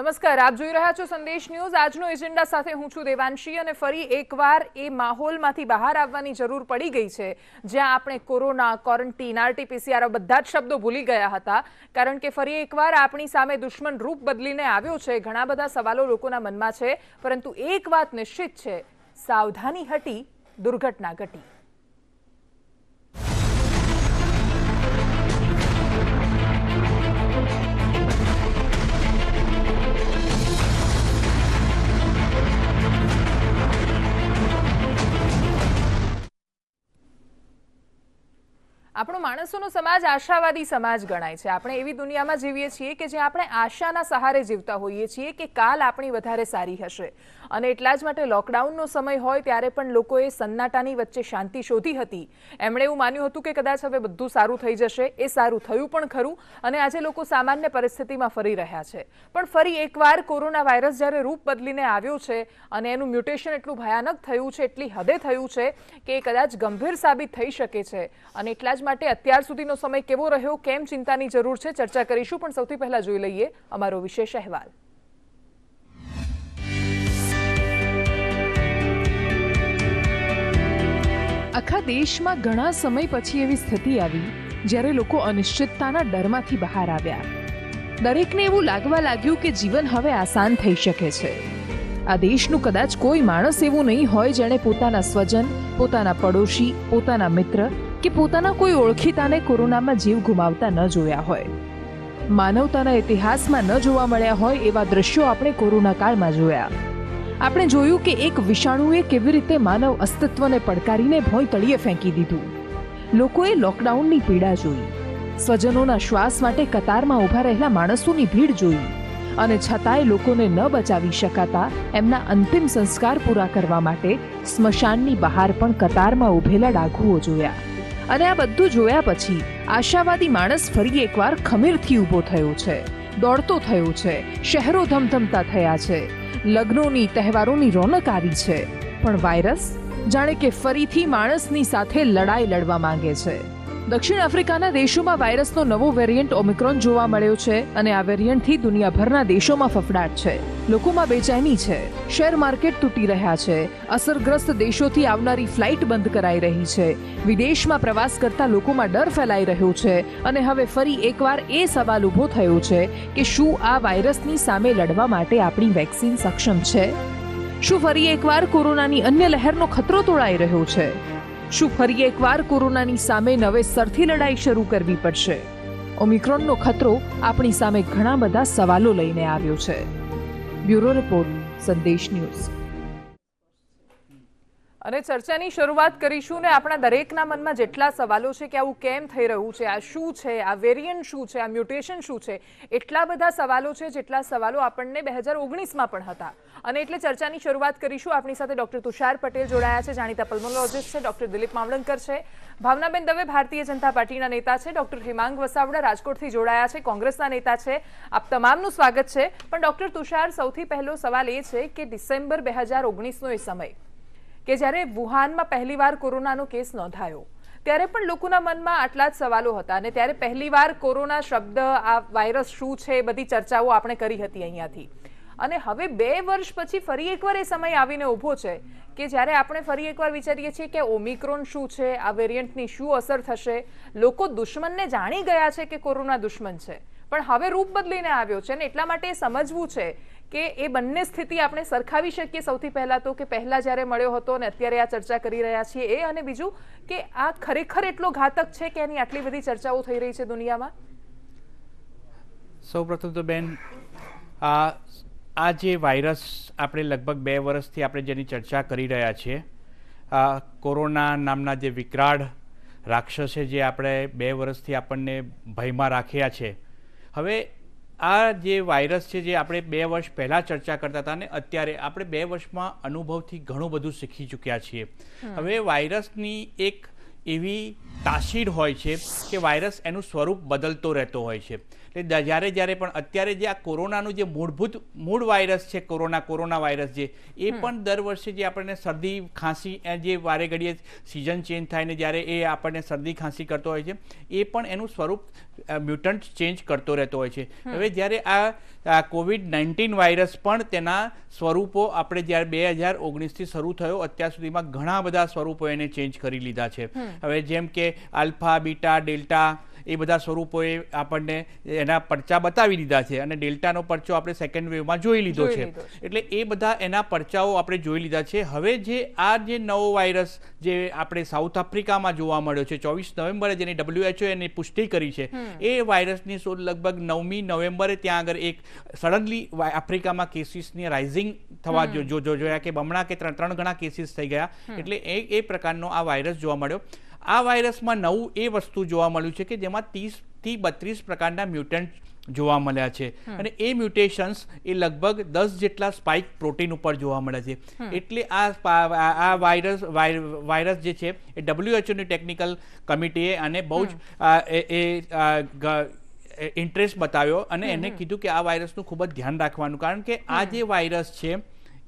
નમસ્કાર, આપ જોઈ રહ્યા છો સંદેશ ન્યૂઝ। આજનો એજન્ડા સાથે હું છું દેવાંશી અને ફરી એકવાર એ માહોલમાંથી બહાર આવવાની જરૂર પડી ગઈ છે જ્યાં આપણે કોરોના, ક્વોરન્ટાઇન, આરટીપીસીઆર બધા જ શબ્દો ભૂલી ગયા હતા, કારણ કે ફરી એકવાર આપણી સામે દુશ્મન રૂપ બદલીને આવ્યો છે। ઘણા બધા સવાલો લોકોના મનમાં છે, પરંતુ એક વાત નિશ્ચિત છે, સાવધાની હટી, દુર્ઘટના ઘટી। આપણો માણસોનો સમાજ આશાવાદી સમાજ ગણાય છે। આપણે એવી દુનિયામાં જીવીએ છીએ કે જ્યાં આપણે આશાના સહારે જીવતા હોઈએ છીએ કે કાલ આપણી વધારે સારી હશે, અને એટલા જ માટે લોકડાઉનનો સમય હોય ત્યારે પણ લોકોએ સન્નાટાની વચ્ચે શાંતિ શોધી હતી। એમણે એવું માન્યું હતું કે કદાચ હવે બધું સારું થઈ જશે। એ સારું થયું પણ ખરું, અને આજે લોકો સામાન્ય પરિસ્થિતિમાં ફરી રહ્યા છે। પણ ફરી એકવાર કોરોના વાયરસ જ્યારે રૂપ બદલીને આવ્યો છે અને એનું મ્યુટેશન એટલું ભયાનક થયું છે, એટલી હદે થયું છે કે એ કદાચ ગંભીર સાબિત થઈ શકે છે, અને એટલા જ માટે અત્યાર સુધીનો સમય કેવો રહ્યો, કેમ ચિંતાની જરૂર છે, ચર્ચા કરીશું। પણ સૌથી પહેલા જોઈ લઈએ અમારો વિશેષ અહેવાલ। આખા દેશમાં ઘણા સમય પછી એવી સ્થિતિ આવી જ્યારે લોકો અનિશ્ચિતતાના ડરમાંથી બહાર આવ્યા। દરેકને એવું લાગવા લાગ્યું કે જીવન હવે આસાન થઈ શકે છે। આ દેશનું કદાચ કોઈ માણસ એવું નહીં હોય જેણે પોતાના સ્વજન, પોતાના પડોશી, પોતાના મિત્ર કે પોતાના કોઈ ઓળખીતાને કોરોનામાં જીવ ગુમાવતા ન જોયા હોય। માનવતાના ઇતિહાસમાં ન જોવા મળ્યા હોય એવા દ્રશ્યો આપણે કોરોના કાળમાં જોયા। આપણે જોયું કે એક વિષાણુએ કેવી રીતે માનવ અસ્તિત્વને પડકારીને ભોંય તળિયે ફેંકી દીધું। લોકોએ લોકડાઉનની પીડા જોઈ, સ્વજનોના શ્વાસ માટે કતારમાં ઊભા રહેલા માણસોની ભીડ જોઈ, અને છતાંય લોકોને ન બચાવી શકાતા એમના અંતિમ સંસ્કાર પૂરા કરવા માટે સ્મશાનની બહાર પણ કતારમાં ઊભેલા ડાઘુઓ જોયા। અને આ બધું જોયા પછી આશાવાદી માણસ ફરી એકવાર ખમીરથી ઊભો થયો છે, દોડતો થયો છે, શહેરો ધમધમતા થયા છે, લગ્નોની, તહેવારોની રોનક આવી છે। પણ વાયરસ જાણે કે ફરીથી માણસની સાથે લડાઈ લડવા માંગે છે। દક્ષિણ આફ્રિકાના દેશોમાં વાયરસનો નવો વેરિયન્ટ ઓમિક્રોન જોવા મળ્યો છે, અને આ વેરિયન્ટથી દુનિયાભરના દેશોમાં ફફડાટ છે, લોકોમાં બેચેની છે, શેર માર્કેટ તૂટી રહ્યા છે, અસરગ્રસ્ત દેશોથી આવનારી ફ્લાઇટ બંધ કરાઈ રહી છે, વિદેશમાં પ્રવાસ કરતા લોકોમાં ડર ફેલાઈ રહ્યો છે, અને હવે ફરી એકવાર એ સવાલ ઊભો થયો છે કે શું આ વાયરસની સામે લડવા માટે આપણી વેક્સિન સક્ષમ છે? શું ફરી એકવાર કોરોનાની અન્ય લહેરનો ખતરો તોળાઈ રહ્યો છે? શું ફરી એકવાર કોરોનાની સામે નવેસરથી લડાઈ શરૂ કરવી પડશે? ઓમિક્રોનનો ખતરો આપણી સામે ઘણા બધા સવાલો લઈને આવ્યો છે। બ્યુરો રિપોર્ટ, સંદેશ ન્યૂઝ। અને ચર્ચાની શરૂઆત કરીશું ને આપણા દરેકના મનમાં જેટલા સવાલો છે કે આવું કેમ થઈ રહ્યું છે, આ શું છે, આ વેરિયન્ટ શું છે, આ મ્યુટેશન શું છે, એટલા બધા સવાલો છે જેટલા સવાલો આપણને 2019માં પણ હતા। અને એટલે ચર્ચાની શરૂઆત કરીશું। આપણી સાથે ડોક્ટર તુષાર પટેલ જોડાયા છે, જાણીતા પલ્મોનોલોજીસ્ટ છે, ડોક્ટર દિલીપ માવળંકર છે, ભાવનાબેન દવે ભારતીય જનતા પાર્ટીના નેતા છે, ડોક્ટર હેમાંગ વસાવડા રાજકોટથી જોડાયા છે, કોંગ્રેસના નેતા છે। આપ તમામનું સ્વાગત છે। પણ ડોક્ટર તુષાર, સૌથી પહેલો સવાલ એ છે કે ડિસેમ્બર 2019નો એ સમય કે જ્યારે વુહાનમાં પહેલીવાર કોરોનાનો કેસ નોંધાયો, ત્યારે પણ લોકોના મનમાં આટલા જ સવાલો હતા, અને ત્યારે પહેલીવાર કોરોના શબ્દ, આ વાયરસ શું છે, બધી ચર્ચાઓ આપણે કરી હતી અહીંયાથી। અને હવે 2 વર્ષ પછી ફરી એકવાર એ સમય આવીને ઊભો છે કે જ્યારે આપણે ફરી એકવાર વિચારીએ છીએ કે ઓમિક્રોન શું છે, આ વેરિયન્ટની શું અસર થશે। લોકો દુશ્મનને જાણી ગયા છે કે કોરોના દુશ્મન છે, પણ હવે રૂપ બદલીને આવ્યો છે, અને એટલા માટે એ સમજવું છે કે એ બંને સ્થિતિ આપણે સરખાવી શકીએ। સૌથી પહેલા તો કે પહેલા જ્યારે મળ્યો હતો અને અત્યારે આ ચર્ચા કરી રહ્યા છીએ એ, અને બીજું કે આ ખરેખર એટલો ઘાતક છે કે એની આટલી બધી ચર્ચાઓ થઈ રહી છે દુનિયામાં। સૌપ્રથમ તો બેન, આ જે વાયરસ આપણે લગભગ 2 વર્ષથી આપણે જેની ચર્ચા કરી રહ્યા છીએ, કોરોના નામના જે વિકરાળ રાક્ષસે જે આપણે 2 વર્ષથી આપણને ભયમાં રાખ્યા છે, હવે આ જે વાયરસ છે જે આપણે 2 વર્ષ પહેલાં ચર્ચા કરતા હતા, અને અત્યારે આપણે 2 વર્ષમાં અનુભવથી ઘણું બધું શીખી ચૂક્યા છીએ। હવે વાયરસની એક એવી તાસીર હોય છે કે વાયરસ એનું સ્વરૂપ બદલતો રહેતો હોય છે। એટલે જ્યારે પણ અત્યારે જે આ કોરોનાનું જે મૂળ વાયરસ છે, કોરોના વાયરસ જે એ પણ દર વર્ષે જે આપણને શરદી ખાંસી, જે વારે ઘડીએ સિઝન ચેન્જ થાય ને જ્યારે એ આપણને શરદી ખાંસી કરતો હોય છે, એ પણ એનું સ્વરૂપ મ્યુટન્ટ ચેન્જ કરતો રહેતો હોય છે. હવે જ્યારે આ COVID-19 વાયરસ પણ તેના સ્વરૂપો આપણે જ્યારે 2019થી શરૂ થયો અત્યાર સુધીમાં ઘણા બધા સ્વરૂપો એને ચેન્જ કરી લીધા છે. હવે જેમ કે આલ્ફા, બીટા, ડેલ્ટા એ બધા સ્વરૂપોએ આપણને એના પરચા બતાવી દીધા છે અને ડેલ્ટાનો પરચો આપણે સેકન્ડ વેવમાં જોઈ લીધો છે. એટલે એ બધા એના પરચાઓ આપણે જોઈ લીધા છે. હવે જે નવો વાયરસ જે આપણે સાઉથ આફ્રિકામાં જોવા મળ્યો છે 24 નવેમ્બરે જેની WHO એની પુષ્ટિ કરી છે, એ વાયરસની શોધ લગભગ 9મી નવેમ્બરે ત્યાં આગળ એક સડનલી આફ્રિકામાં કેસીસની રાઇઝિંગ થવા જોયા કે બમણા કે ત્રણ ગણા કેસીસ થઈ ગયા. એટલે એ પ્રકારનો આ વાયરસ જોવા મળ્યો. આ વાયરસમાં નવું એ વસ્તુ જોવા મળ્યું છે કે જેમાં 30 થી 32 પ્રકારના મ્યુટન્ટ જોવા મળ્યા છે અને એ મ્યુટેશન્સ એ લગભગ 10 જેટલા સ્પાઇક પ્રોટીન ઉપર જોવા મળે છે. એટલે આ વાયરસ જે છે એ WHOની ટેકનિકલ કમિટીએ અને બહુ જ ઇન્ટરેસ્ટ બતાવ્યો અને એને કીધું કે આ વાયરસનું ખૂબ જ ધ્યાન રાખવાનું, કારણ કે આ જે વાયરસ છે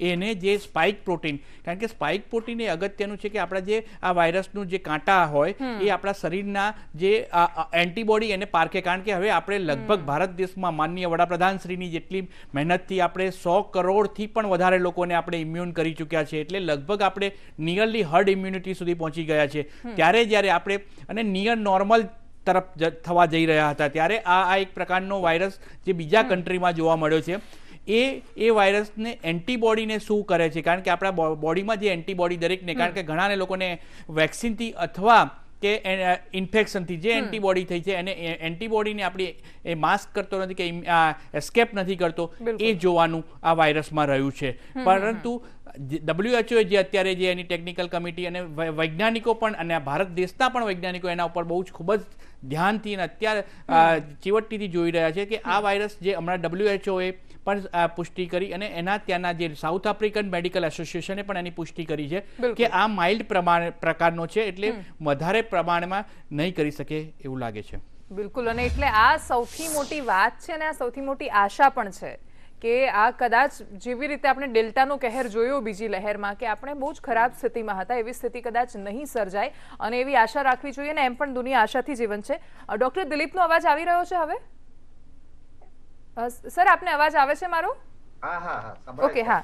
એને જે સ્પાઇક પ્રોટીન, કારણ કે સ્પાઇક પ્રોટીન એ અગત્યનું છે કે આપણા જે આ વાયરસનું જે કાંટા હોય એ આપણા શરીરના જે એન્ટીબોડી એને પારખે. કારણ કે હવે આપણે લગભગ ભારત દેશમાં માનનીય વડાપ્રધાનશ્રીની જેટલી મહેનતથી આપણે 100 કરોડથી પણ વધારે લોકોને આપણે ઇમ્યુન કરી ચૂક્યા છે. એટલે લગભગ આપણે નિયરલી હર્ડ ઇમ્યુનિટી સુધી પહોંચી ગયા છે. ત્યારે જ્યારે આપણે અને નિયર નોર્મલ તરફ થવા જઈ રહ્યા હતા ત્યારે આ એક પ્રકારનો વાયરસ જે બીજા કન્ટ્રીમાં જોવા મળ્યો છે એ વાયરસને એન્ટીબોડીને શું કરે છે, કારણ કે આપણા બોડીમાં જે એન્ટીબોડી દરેકને, કારણ કે ઘણાને લોકોને વેક્સિનથી અથવા કે ઇન્ફેક્શનથી જે એન્ટીબોડી થઈ છે એને એન્ટીબોડીને આપણી એ માસ્ક કરતો નથી કે એસ્કેપ નથી કરતો, એ જોવાનું આ વાયરસમાં રહ્યું છે. પરંતુ WHO જે અત્યારે જે એની ટેકનિકલ કમિટી અને વૈજ્ઞાનિકો પણ અને ભારત દેશના પણ વૈજ્ઞાનિકો એના ઉપર બહુ જ ખૂબ જ ધ્યાનથી અને અત્યારે ચીવટથી જોઈ રહ્યા છે કે આ વાયરસ જે હમણાં WHOએ પણ પુષ્ટિ કરી અને એના ત્યાંના જે સાઉથ આફ્રિકન મેડિકલ એસોસિએશને પણ એની પુષ્ટિ કરી છે કે આ માઇલ્ડ પ્રકારનો છે, એટલે વધારે પ્રમાણમાં નહીં કરી શકે એવું લાગે છે. બિલકુલ, અને એટલે આ સૌથી મોટી વાત છે અને આ સૌથી મોટી આશા પણ છે કે આ કદાચ જેવી રીતે આપણે ડેલ્ટાનો કહેર જોયો બીજી લહેરમાં કે આપણે બહુ જ ખરાબ સ્થિતિમાં હતા, એવી સ્થિતિ કદાચ નહીં સર્જાય અને એવી આશા રાખવી જોઈએ ને એમ પણ દુનિયા આશાથી જીવન છે. ડોક્ટર દિલીપનો અવાજ આવી રહ્યો છે હવે? સર આપને અવાજ આવે છે મારો? ઓકે, હા.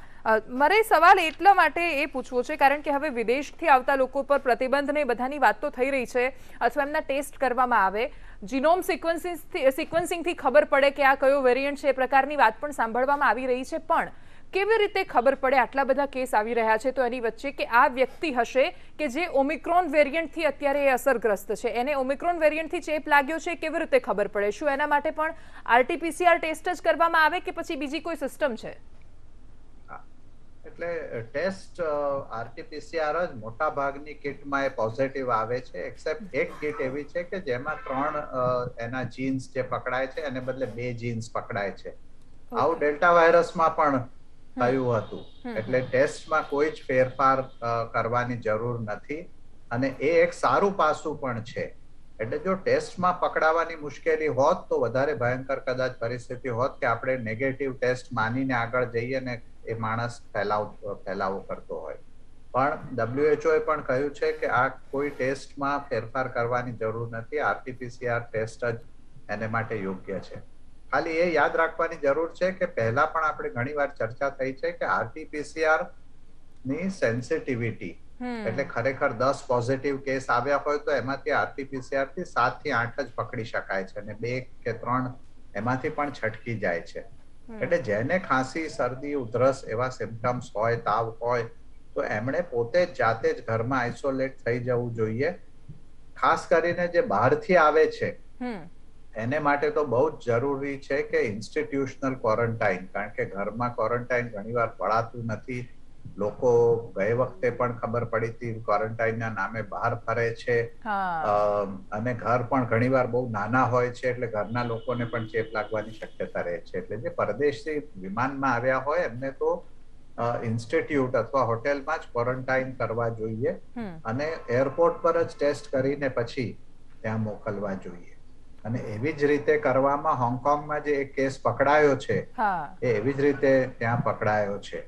મારે સવાલ એટલા માટે એ પૂછવો છે કારણ કે હવે વિદેશથી આવતા લોકો પર પ્રતિબંધ ને બધાની વાત તો થઈ રહી છે અથવા એમના ટેસ્ટ કરવામાં આવે, જીનોમ સિક્વન્સિંગથી ખબર પડે કે આ કયો વેરિયન્ટ છે એ પ્રકારની વાત પણ સાંભળવામાં આવી રહી છે. પણ કેવી રીતે ખબર પડે આટલા બધા કેસ આવી રહ્યા છે તો એની વચ્ચે કે આ વ્યક્તિ હશે કે જે ઓમિક્રોન વેરિયન્ટથી અત્યારે અસરગ્રસ્ત છે, એને ઓમિક્રોન વેરિયન્ટથી ચેપ લાગ્યો છે, કેવી રીતે ખબર પડે? શું એના માટે પણ RT-PCR ટેસ્ટ જ કરવામાં આવે કે પછી બીજી કોઈ સિસ્ટમ છે? એટલે ટેસ્ટ RT-PCR જ મોટા ભાગની કિટમાં એ પોઝિટિવ આવે છે, એક્સેપ્ટ એક કિટ એવી છે કે જેમાં 3 એના જીન્સ જે પકડાય છે એને બદલે 2 જીન્સ પકડાય છે. આવું ડેલ્ટા વાયરસમાં પણ થયું હતું. એટલે ટેસ્ટમાં કોઈ જ ફેરફાર કરવાની જરૂર નથી અને એ એક સારું પાસું પણ છે. એટલે જો ટેસ્ટમાં પકડાવાની મુશ્કેલી હોત તો વધારે ભયંકર કદાચ પરિસ્થિતિ હોત કે આપણે નેગેટિવ ટેસ્ટ માનીને આગળ જઈએ ને એ માણસ ફેલાવો કરતો હોય. પણ WHO એ પણ કહ્યું છે કે આ કોઈ ટેસ્ટમાં ફેરફાર કરવાની જરૂર નથી, RT-PCR ટેસ્ટ જ એને માટે યોગ્ય છે. ખાલી એ યાદ રાખવાની જરૂર છે કે પહેલા પણ આપણે ઘણી વાર ચર્ચા થઈ છે કે RT-PCR ની સેન્સિટિવિટી એટલે ખરેખર 10 પોઝિટિવ કેસ આવ્યા હોય તો એમાંથી RT-PCR થી 7 થી 8 જ પકડી શકાય છે અને 2 કે 3 એમાંથી પણ છટકી જાય છે. એટલે જેને ખાંસી, શરદી, ઉધરસ એવા સિમ્પટમ્સ હોય, તાવ હોય તો એમણે પોતે જાતે જ ઘરમાં આઇસોલેટ થઈ જવું જોઈએ. ખાસ કરીને જે બહારથી આવે છે એને માટે તો બહુ જ જરૂરી છે કે ઇન્સ્ટિટ્યુશનલ ક્વોરન્ટાઇન, કારણ કે ઘરમાં ક્વોરન્ટાઇન ઘણીવાર પડાતું નથી. લોકો ગયે વખતે પણ ખબર પડી હતી ક્વોરન્ટાઇનના નામે બહાર ફરે છે અને ઘર પણ ઘણીવાર બહુ નાના હોય છે એટલે ઘરના લોકોને પણ ચેપ લાગવાની શક્યતા રહે છે. એટલે જે પરદેશી વિમાનમાં આવ્યા હોય એમને તો ઇન્સ્ટિટ્યૂટ અથવા હોટેલમાં જ ક્વોરન્ટાઇન કરવા જોઈએ અને એરપોર્ટ પર જ ટેસ્ટ કરીને પછી ત્યાં મોકલવા જોઈએ. અને એવી જ રીતે કરવામાં હોંગકોંગમાં જે એક કેસ પકડાયો છે એ એવી જ રીતે ત્યાં પકડાયો છે.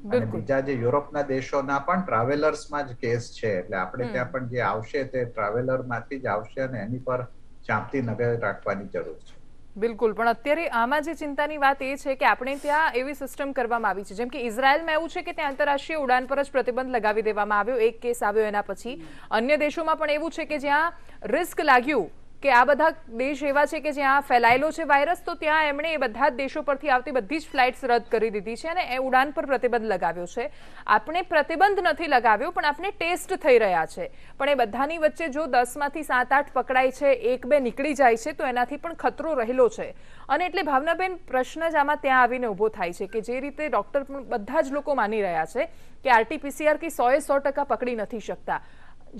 અને બીજા જે યુરોપના દેશોના પણ ટ્રાવેલર્સમાં જ કેસ છે, એટલે આપણે ત્યાં પણ જે આવશે તે ટ્રાવેલર માંથી જ આવશે અને એની પર ચાંપતી નજર રાખવાની જરૂર છે. બિલકુલ, પણ અત્યારે આમાં જે ચિંતાની વાત એ છે કે આપણે ત્યાં એવી સિસ્ટમ કરવામાં આવી છે, જેમ કે ઇઝરાયલમાં એવું છે કે ત્યાં આંતરરાષ્ટ્રીય ઉડાન પર જ પ્રતિબંધ લગાવી દેવામાં આવ્યો, એક કેસ આવ્યો એના પછી. અન્ય દેશોમાં પણ એવું છે કે જ્યાં રિસ્ક લાગ્યું કે આ બધા દેશ એવા છે કે જ્યાં ફેલાયેલો છે વાયરસ, તો ત્યાં એમણે એ બધા જ દેશો પરથી આવતી બધી જ ફ્લાઇટ્સ રદ કરી દીધી છે અને એ ઉડાન પર પ્રતિબંધ લગાવ્યો છે. આપણે પ્રતિબંધ નથી લગાવ્યો, પણ આપણે ટેસ્ટ થઈ રહ્યા છે. પણ એ બધાની વચ્ચે જો 10માંથી 7-8 પકડાય છે, 1-2 નીકળી જાય છે, તો એનાથી પણ ખતરો રહેલો છે. અને એટલે ભાવનાબેન, પ્રશ્ન જ આમાં ત્યાં આવીને ઊભો થાય છે કે જે રીતે ડૉક્ટર પણ બધા જ લોકો માની રહ્યા છે કે RT-PCR કે 100% પકડી નથી શકતા.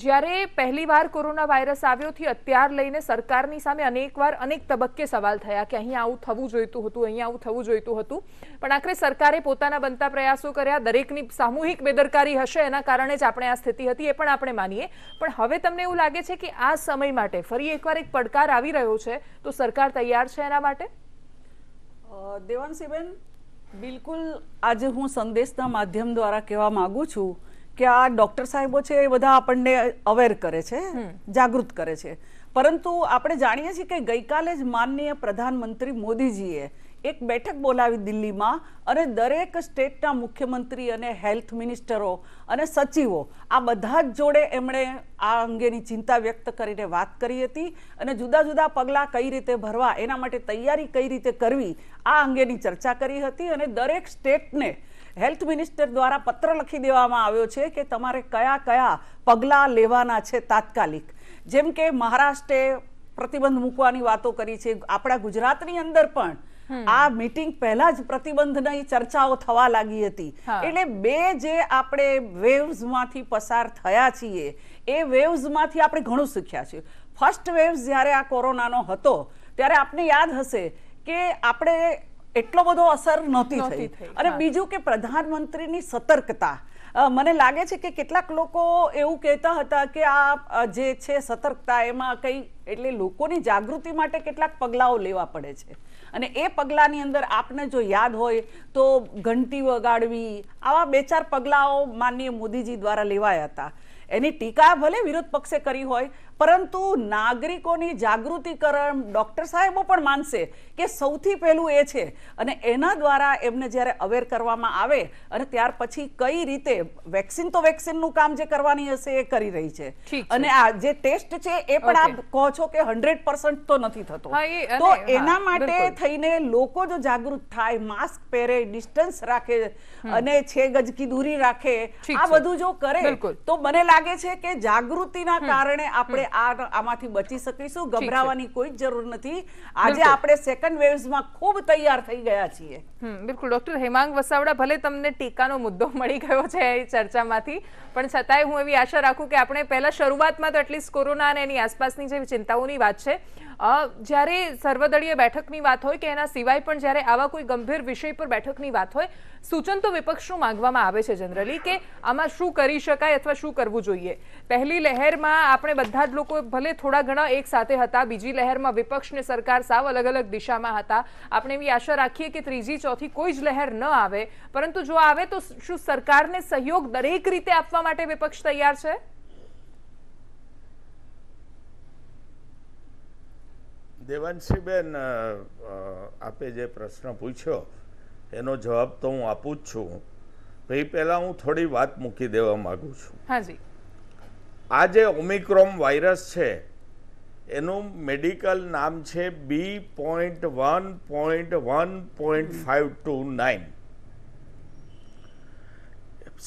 જ્યારે પહેલી વાર કોરોના વાયરસ આવ્યોથી અત્યાર લઈને સરકારની સામે અનેક તબક્કે સવાલ થયા કે અહીંયા આવું થવું જોઈતું હતું, અહીંયા આવું થવું જોઈતું હતું, પણ આખરે સરકારે પોતાના બનતા પ્રયાસો કર્યા. દરેકની સામૂહિક બેદરકારી હશે, એના કારણે જ આપણે આ સ્થિતિ હતી, એ પણ આપણે માનીએ. પણ હવે તમને એવું લાગે છે કે આ સમય માટે ફરી એકવાર એક પડકાર આવી રહ્યો છે, તો સરકાર તૈયાર છે એના માટે? દેવાંશીબેન, બિલકુલ આજે હું સંદેશના માધ્યમ દ્વારા કહેવા માંગુ છું કે આ ડૉક્ટર સાહેબો છે એ બધા આપણને અવેર કરે છે, જાગૃત કરે છે. પરંતુ આપણે જાણીએ છીએ કે ગઈકાલે જ માનનીય પ્રધાનમંત્રી મોદીજીએ એક બેઠક બોલાવી દિલ્હીમાં, અને દરેક સ્ટેટના મુખ્યમંત્રી અને હેલ્થ મિનિસ્ટરો અને સચિવો આ બધા જ જોડે એમણે આ અંગેની ચિંતા વ્યક્ત કરીને વાત કરી હતી, અને જુદા જુદા પગલાં કઈ રીતે ભરવા, એના માટે તૈયારી કઈ રીતે કરવી, આ અંગેની ચર્ચા કરી હતી. અને દરેક સ્ટેટને હેલ્થ મિનિસ્ટર દ્વારા પત્ર લખી દેવામાં આવ્યો છે કે તમારે કયા કયા પગલાં લેવાના છે તાત્કાલિક. જેમ કે મહારાષ્ટ્રે પ્રતિબંધ મૂકવાની વાતો કરી છે, આપણા ગુજરાતની અંદર પણ આ મીટિંગ પહેલા જ પ્રતિબંધની ચર્ચાઓ થવા લાગી હતી. એટલે બે જે આપણે વેવ્સમાંથી પસાર થયા છીએ, એ વેવ્સમાંથી આપણે ઘણું શીખ્યા છીએ. ફર્સ્ટ વેવ્સ જ્યારે આ કોરોનાનો હતો ત્યારે આપને યાદ હશે કે આપણે એટલો બધો અસર નહોતી થઈ. અને બીજું કે પ્રધાનમંત્રીની સતર્કતા, મને લાગે છે કે કેટલાક લોકો એવું કહેતા હતા કે આ જે છે સતર્કતા, એમાં કંઈ એટલે લોકોની જાગૃતિ માટે કેટલાક પગલાઓ લેવા પડે છે. અને એ પગલાંની અંદર આપને જો યાદ હોય તો ઘંટી વગાડવી, આવા 2-4 પગલાઓ માનનીય મોદીજી દ્વારા લેવાયા હતા. એની ટીકા ભલે વિરોધ પક્ષે કરી હોય, પરંતુ નાગરિકોની જાગૃતિકરણ ડૉક્ટર સાહેબો પણ માનશે કે સૌથી પહેલું એ છે. અને એના દ્વારા એમને જ્યારે અવેર કરવામાં આવે, અને ત્યાર પછી કઈ રીતે વેક્સિન, તો વેક્સિનનું કામ જે કરવાની હશે એ કરી રહી છે. અને આ જે ટેસ્ટ છે એ પણ આપ કહો છો કે 100% તો નથી થતો. તો એના માટે થઈને લોકો જો જાગૃત થાય, માસ્ક પહેરે, ડિસ્ટન્સ રાખે અને 6 ગજની દૂરી રાખે, આ બધું જો કરે, તો મને લાગે છે કે જાગૃતિના કારણે આપણે આમાંથી બચી શકીશું. ગભરાવાની કોઈ જરૂર નથી. આજે આપણે સેકન્ડ વેવ્સમાં ખૂબ તૈયાર થઈ ગયા છીએ. બિલકુલ. ડોક્ટર હેમાંગ વસાવડા, ભલે તમને ટીકાનો મુદ્દો મળી ગયો છે એ ચર્ચામાંથી, પણ છતાંય હું એવી આશા રાખું કે આપણે પહેલા શરૂઆતમાં તો એટલીસ્ટ કોરોના અને એની આસપાસની જે ચિંતાઓની વાત છે, જ્યારે સર્વદળીય બેઠકની વાત હોય કે એના સિવાય પણ જ્યારે આવા કોઈ ગંભીર વિષય પર બેઠકની વાત હોય, સૂચન તો વિપક્ષનું માંગવામાં આવે છે જનરલી કે આમાં શું કરી શકાય અથવા શું કરવું જોઈએ. પહેલી લહેરમાં આપણે બધા જ લોકો ભલે થોડા ઘણા એક સાથે હતા, બીજી લહેરમાં વિપક્ષ ને સરકાર સાવ અલગ અલગ દિશામાં હતા. આપણે એવી આશા રાખીએ કે ત્રીજી ચોથી કોઈ જ લહેર ન આવે, પરંતુ જો આવે તો શું સરકારને સહયોગ દરેક રીતે આપવા માટે વિપક્ષ તૈયાર છે? દેવાંશીબેન, આપે જે પ્રશ્ન પૂછ્યો એનો જવાબ તો હું આપું જ છું. પહેલા હું થોડી વાત મૂકી દેવા માંગુ છું. હાજી. આ જે ઓમિક્રોન વાયરસ છે એનું મેડિકલ નામ છે B.1.1.529.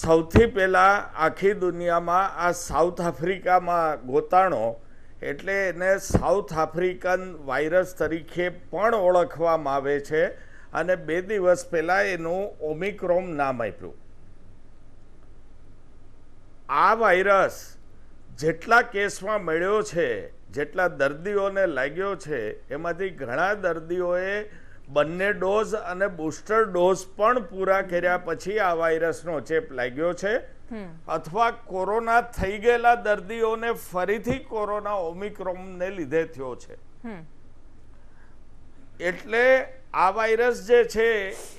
સૌથી પહેલા આખી દુનિયામાં આ સાઉથ આફ્રિકામાં ગોતાણો, એટલે એને સાઉથ આફ્રિકન વાયરસ તરીકે પણ ઓળખવામાં આવે છે. અને 2 દિવસ પહેલા એનું ઓમિક્રોન નામ આપ્યું. આ વાયરસ જેટલા કેસમાં મળ્યો છે, જેટલા દર્દીઓને લાગ્યો છે, એમાંથી ઘણા દર્દીઓએ બંને ડોઝ અને બૂસ્ટર ડોઝ પણ પૂરા કર્યા પછી આ વાયરસનો ચેપ લાગ્યો છે. અથવા કોરોના થઈ ગયેલા દર્દીઓને ફરીથી કોરોના ઓમિક્રોનને લીધે થયો છે. એટલે આ વાયરસ જે છે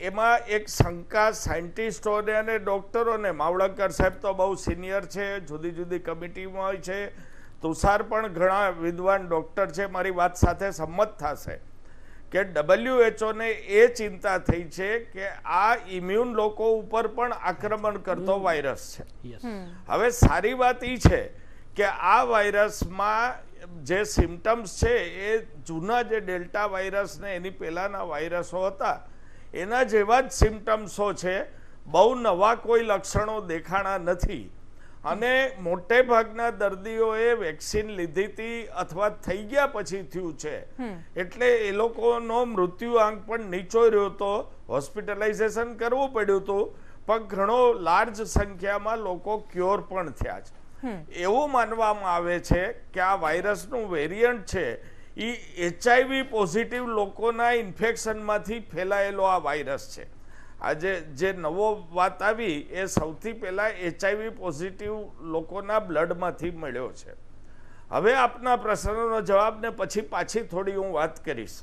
એમાં એક શંકા સાયન્ટિસ્ટોને અને ડૉક્ટરોને, માવળંકર સાહેબ તો બહુ સિનિયર છે, જુદી જુદી કમિટીમાં હોય છે, તુષાર પણ ઘણા વિદ્વાન ડૉક્ટર છે, મારી વાત સાથે સંમત થશે કે WHO ને એ ચિંતા થઈ છે કે આ ઇમ્યુન લોકો ઉપર પણ આક્રમણ કરતો વાયરસ છે. હવે સારી વાત એ છે કે આ વાયરસમાં જે સિમ્ટમ્સ છે એ જૂના જે ડેલ્ટા વાયરસ ને એની પહેલાના વાયરસો હતા એના જેવા જ સિમ્ટમ્સો છે, બહુ નવા કોઈ લક્ષણો દેખાણા નથી. અને મોટે ભાગના દર્દીઓએ વેક્સિન લીધી હતી અથવા થઈ ગયા પછી થયું છે, એટલે એ લોકોનો મૃત્યુઆંક પણ નીચો રહ્યો હતો, હોસ્પિટલાઇઝેશન કરવું પડ્યું હતું, પણ ઘણો લાર્જ સંખ્યામાં લોકો ક્યોર પણ થયા છે. એવું માનવામાં આવે છે કે આ વાયરસનું વેરિયન્ટ છે એ HIV પોઝિટિવ લોકોના ઇન્ફેક્શનમાંથી ફેલાયેલો આ વાયરસ છે. આજે જે નવો વાત આવી એ સૌથી પહેલા HIV પોઝિટિવ લોકોના બ્લડમાંથી મળ્યો છે. હવે આપના પ્રશ્નનો જવાબ ને પછી પાછી થોડી હું વાત કરીશ.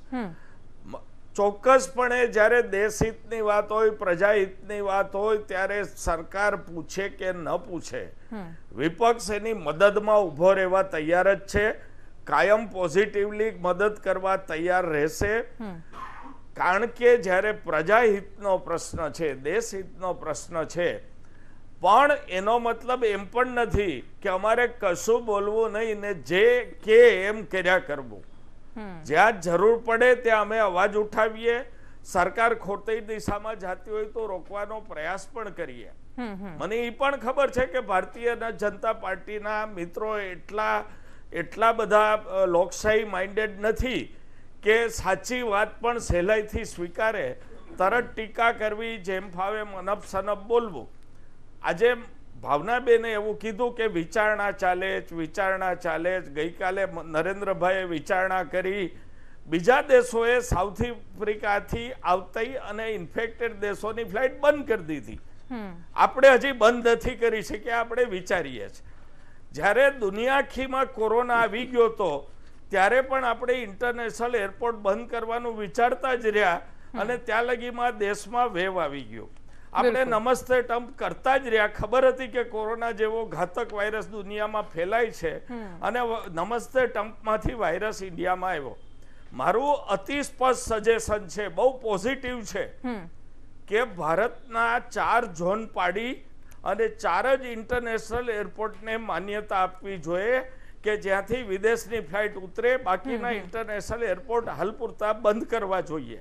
ચોક્કસપણે જ્યારે દેશહિતની વાત હોય, પ્રજાહિતની વાત હોય ત્યારે સરકાર પૂછે કે ન પૂછે, વિપક્ષ એની મદદમાં ઊભો રહેવા તૈયાર જ છે, કાયમ પોઝિટિવલી મદદ કરવા તૈયાર રહેશે. કારણ કે જ્યારે પ્રજાહિતનો પ્રશ્ન છે, દેશહિતનો પ્રશ્ન છે, પણ એનો મતલબ એમ પણ નથી કે અમારે કશું બોલવું નહીં ને જે કે એમ કર્યા કરવું. જ્યાં જરૂર પડે ત્યાં અમે અવાજ ઉઠાવીએ, સરકાર ખોટી દિશામાં જતી હોય તો રોકવાનો પ્રયાસ પણ કરીએ. મને એ પણ ખબર છે કે ભારતીય જનતા પાર્ટીના મિત્રો એટલા બધા લોકશાહી માઇન્ડેડ નથી કે સાચી વાત પણ સહેલાઈથી સ્વીકારે, તરત ટીકા કરવી, જેમ ફાવે મનપ સનપ બોલવું. આજે ભાવનાબેને એવું કીધું કે વિચારણા ચાલે જ. ગઈકાલે નરેન્દ્રભાઈએ વિચારણા કરી, બીજા દેશોએ સાઉથ આફ્રિકાથી આવતી અને ઇન્ફેક્ટેડ દેશોની ફ્લાઇટ બંધ કરી દીધી. આપણે હજી બંધ નથી કરી શક્યા, આપણે વિચારીએ છીએ. જ્યારે દુનિયા આખીમાં કોરોના આવી ગયો તો ત્યારે પણ આપણે ઇન્ટરનેશનલ એરપોર્ટ બંધ કરવાનું વિચારતા જ રહ્યા અને ત્યાં લગીમાં દેશમાં વેવ આવી ગયો. આપણે નમસ્તે ટ્રમ્પ કરતા જ રહ્યા, ખબર હતી કે કોરોના જેવો ઘાતક વાયરસ દુનિયામાં ફેલાય છે અને નમસ્તે ટ્રમ્પમાંથી વાયરસ ઇન્ડિયામાં આવ્યો. મારું અતિ સ્પષ્ટ સજેશન છે, બહુ પોઝિટિવ છે, કે ભારતના 4 ઝોન પાડી અને 4 જ ઇન્ટરનેશનલ એરપોર્ટને માન્યતા આપવી જોઈએ કે જ્યાંથી વિદેશની ફ્લાઇટ ઉતરે, બાકીના ઇન્ટરનેશનલ એરપોર્ટ હાલ પૂરતા બંધ કરવા જોઈએ.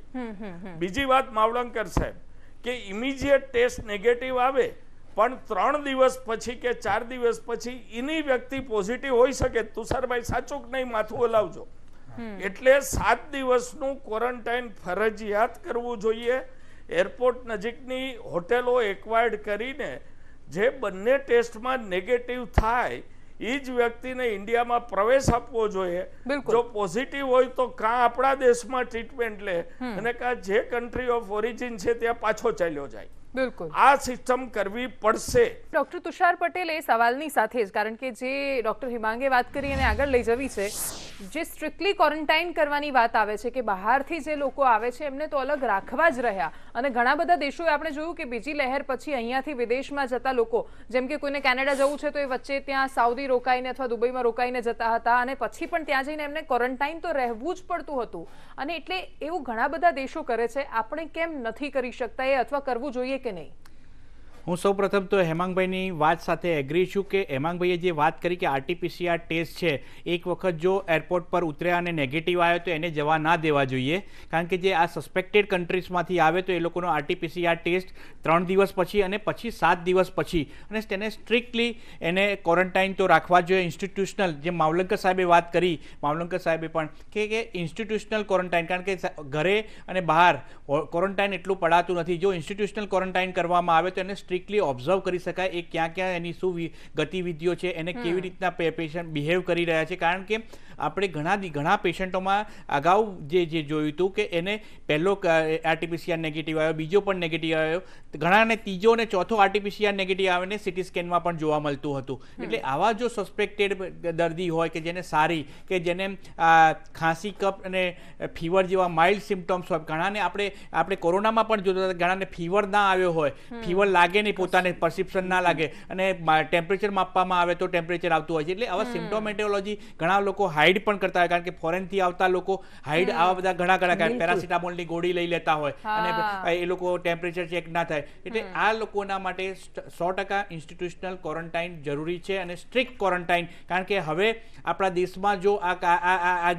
બીજી વાત માવલંકર સાહેબ, કે ઇમિડિયેટ ટેસ્ટ નેગેટિવ આવે પણ 3 દિવસ પછી કે 4 દિવસ પછી એની વ્યક્તિ પોઝિટિવ હોઈ શકે. તુષારભાઈ સાચું કે નહીં, માથું હલાવજો. એટલે 7 દિવસનું ક્વોરન્ટાઇન ફરજિયાત કરવું જોઈએ. એરપોર્ટ નજીકની હોટેલો એક્વાયર્ડ કરીને જે બંને ટેસ્ટમાં નેગેટિવ થાય એ જ વ્યક્તિને ઇન્ડિયામાં પ્રવેશ આપવો જોઈએ. જો પોઝિટિવ હોય તો કાં આપણા દેશમાં ટ્રીટમેન્ટ લે અને કાં જે કન્ટ્રી ઓફ ઓરિજિન છે ત્યાં પાછો ચાલ્યો જાય. બિલકુલ આ સિસ્ટમ કરવી પડશે. ડોક્ટર તુષાર પટેલ એ સવાલની સાથે જ, કારણ કે જે ડોક્ટર હિમાંગે વાત કરી અને આગળ લઈ જવી છે, જે સ્ટ્રિક્ટલી ક્વોરન્ટાઇન કરવાની વાત આવે છે કે બહારથી જે લોકો આવે છે એમને તો અલગ રાખવા જ રહ્યા. અને ઘણા બધા દેશોએ આપણે જોયું કે બીજી લહેર પછી અહીંયાથી વિદેશમાં જતા લોકો, જેમ કે કોઈને કેનેડા જવું છે તો એ વચ્ચે ત્યાં સાઉદી રોકાઈને અથવા દુબઈમાં રોકાઈને જતા હતા અને પછી પણ ત્યાં જઈને એમને ક્વોરન્ટાઇન તો રહેવું જ પડતું હતું. અને એટલે એવું ઘણા બધા દેશો કરે છે, આપણે કેમ નથી કરી શકતા એ, અથવા કરવું જોઈએ કે નહીં? હું સૌપ્રથમ તો હેમાંગભાઈની વાત સાથે એગ્રી છું કે હેમાંગભાઈએ જે વાત કરી કે RT-PCR ટેસ્ટ છે, એક વખત જો એરપોર્ટ પર ઉતર્યા અને નેગેટિવ આવ્યો તો એને જવા ના દેવા જોઈએ. કારણ કે જે આ સસ્પેક્ટેડ કન્ટ્રીઝમાંથી આવે તો એ લોકોનો RT-PCR ટેસ્ટ 3 દિવસ પછી અને પછી 7 દિવસ પછી અને તેને સ્ટ્રિક્ટલી એને ક્વોરન્ટાઇન તો રાખવા જોઈએ. ઇન્સ્ટિટ્યુશનલ, જે માવલંકર સાહેબે વાત કરી, માવલંકર સાહેબે પણ કે ઇન્સ્ટિટ્યુશનલ ક્વોરન્ટાઇન, કારણ કે ઘરે અને બહાર ક્વોરન્ટાઇન એટલું પડાતું નથી. જો ઇન્સ્ટિટ્યુશનલ ક્વોરન્ટાઇન કરવામાં આવે તો એને સ્ટ્રિક્ટલી ઓબ્ઝર્વ કરી શકાય એ ક્યાં ક્યાં એની શું ગતિવિધિઓ છે, એને કેવી રીતના પેશન્ટ બિહેવ કરી રહ્યા છે. કારણ કે આપણે ઘણા પેશન્ટોમાં અગાઉ જે જોયું હતું કે એને પહેલો RT-PCR નેગેટિવ આવ્યો, બીજો પણ નેગેટિવ આવ્યો, ઘણાને ત્રીજો અને ચોથો આરટીપીસીઆર નેગેટિવ આવે ને સિટી સ્કેનમાં પણ જોવા મળતું હતું. એટલે આવા જો સસ્પેક્ટેડ દર્દી હોય કે જેને સારી કે જેને ખાંસી કફ અને ફીવર જેવા માઇલ્ડ સિમ્ટમ્સ હોય, ઘણાને આપણે કોરોનામાં પણ જોતા હતા, ઘણાને ફીવર ના આવ્યો હોય, ફીવર લાગે નહીં, પોતાને પરસિપ્શન ના લાગે અને ટેમ્પરેચર માપવામાં આવે તો ટેમ્પરેચર આવતું હોય છે. એટલે આવા સિમ્ટોમેટોલોજી ઘણા લોકો હાઇડ પણ કરતા હોય, કારણ કે ફોરેનથી આવતા લોકો હાઇડ આવા બધા ઘણા પેરાસિટામોલની ગોળી લઈ લેતા હોય અને એ લોકો ટેમ્પરેચર ચેક ના થાય. એટલે આ લોકોના માટે 100% ઇન્સ્ટિટ્યુશનલ ક્વોરન્ટાઇન જરૂરી છે અને સ્ટ્રિક્ટ ક્વોરન્ટાઇન, કારણ કે હવે આપણા દેશમાં જો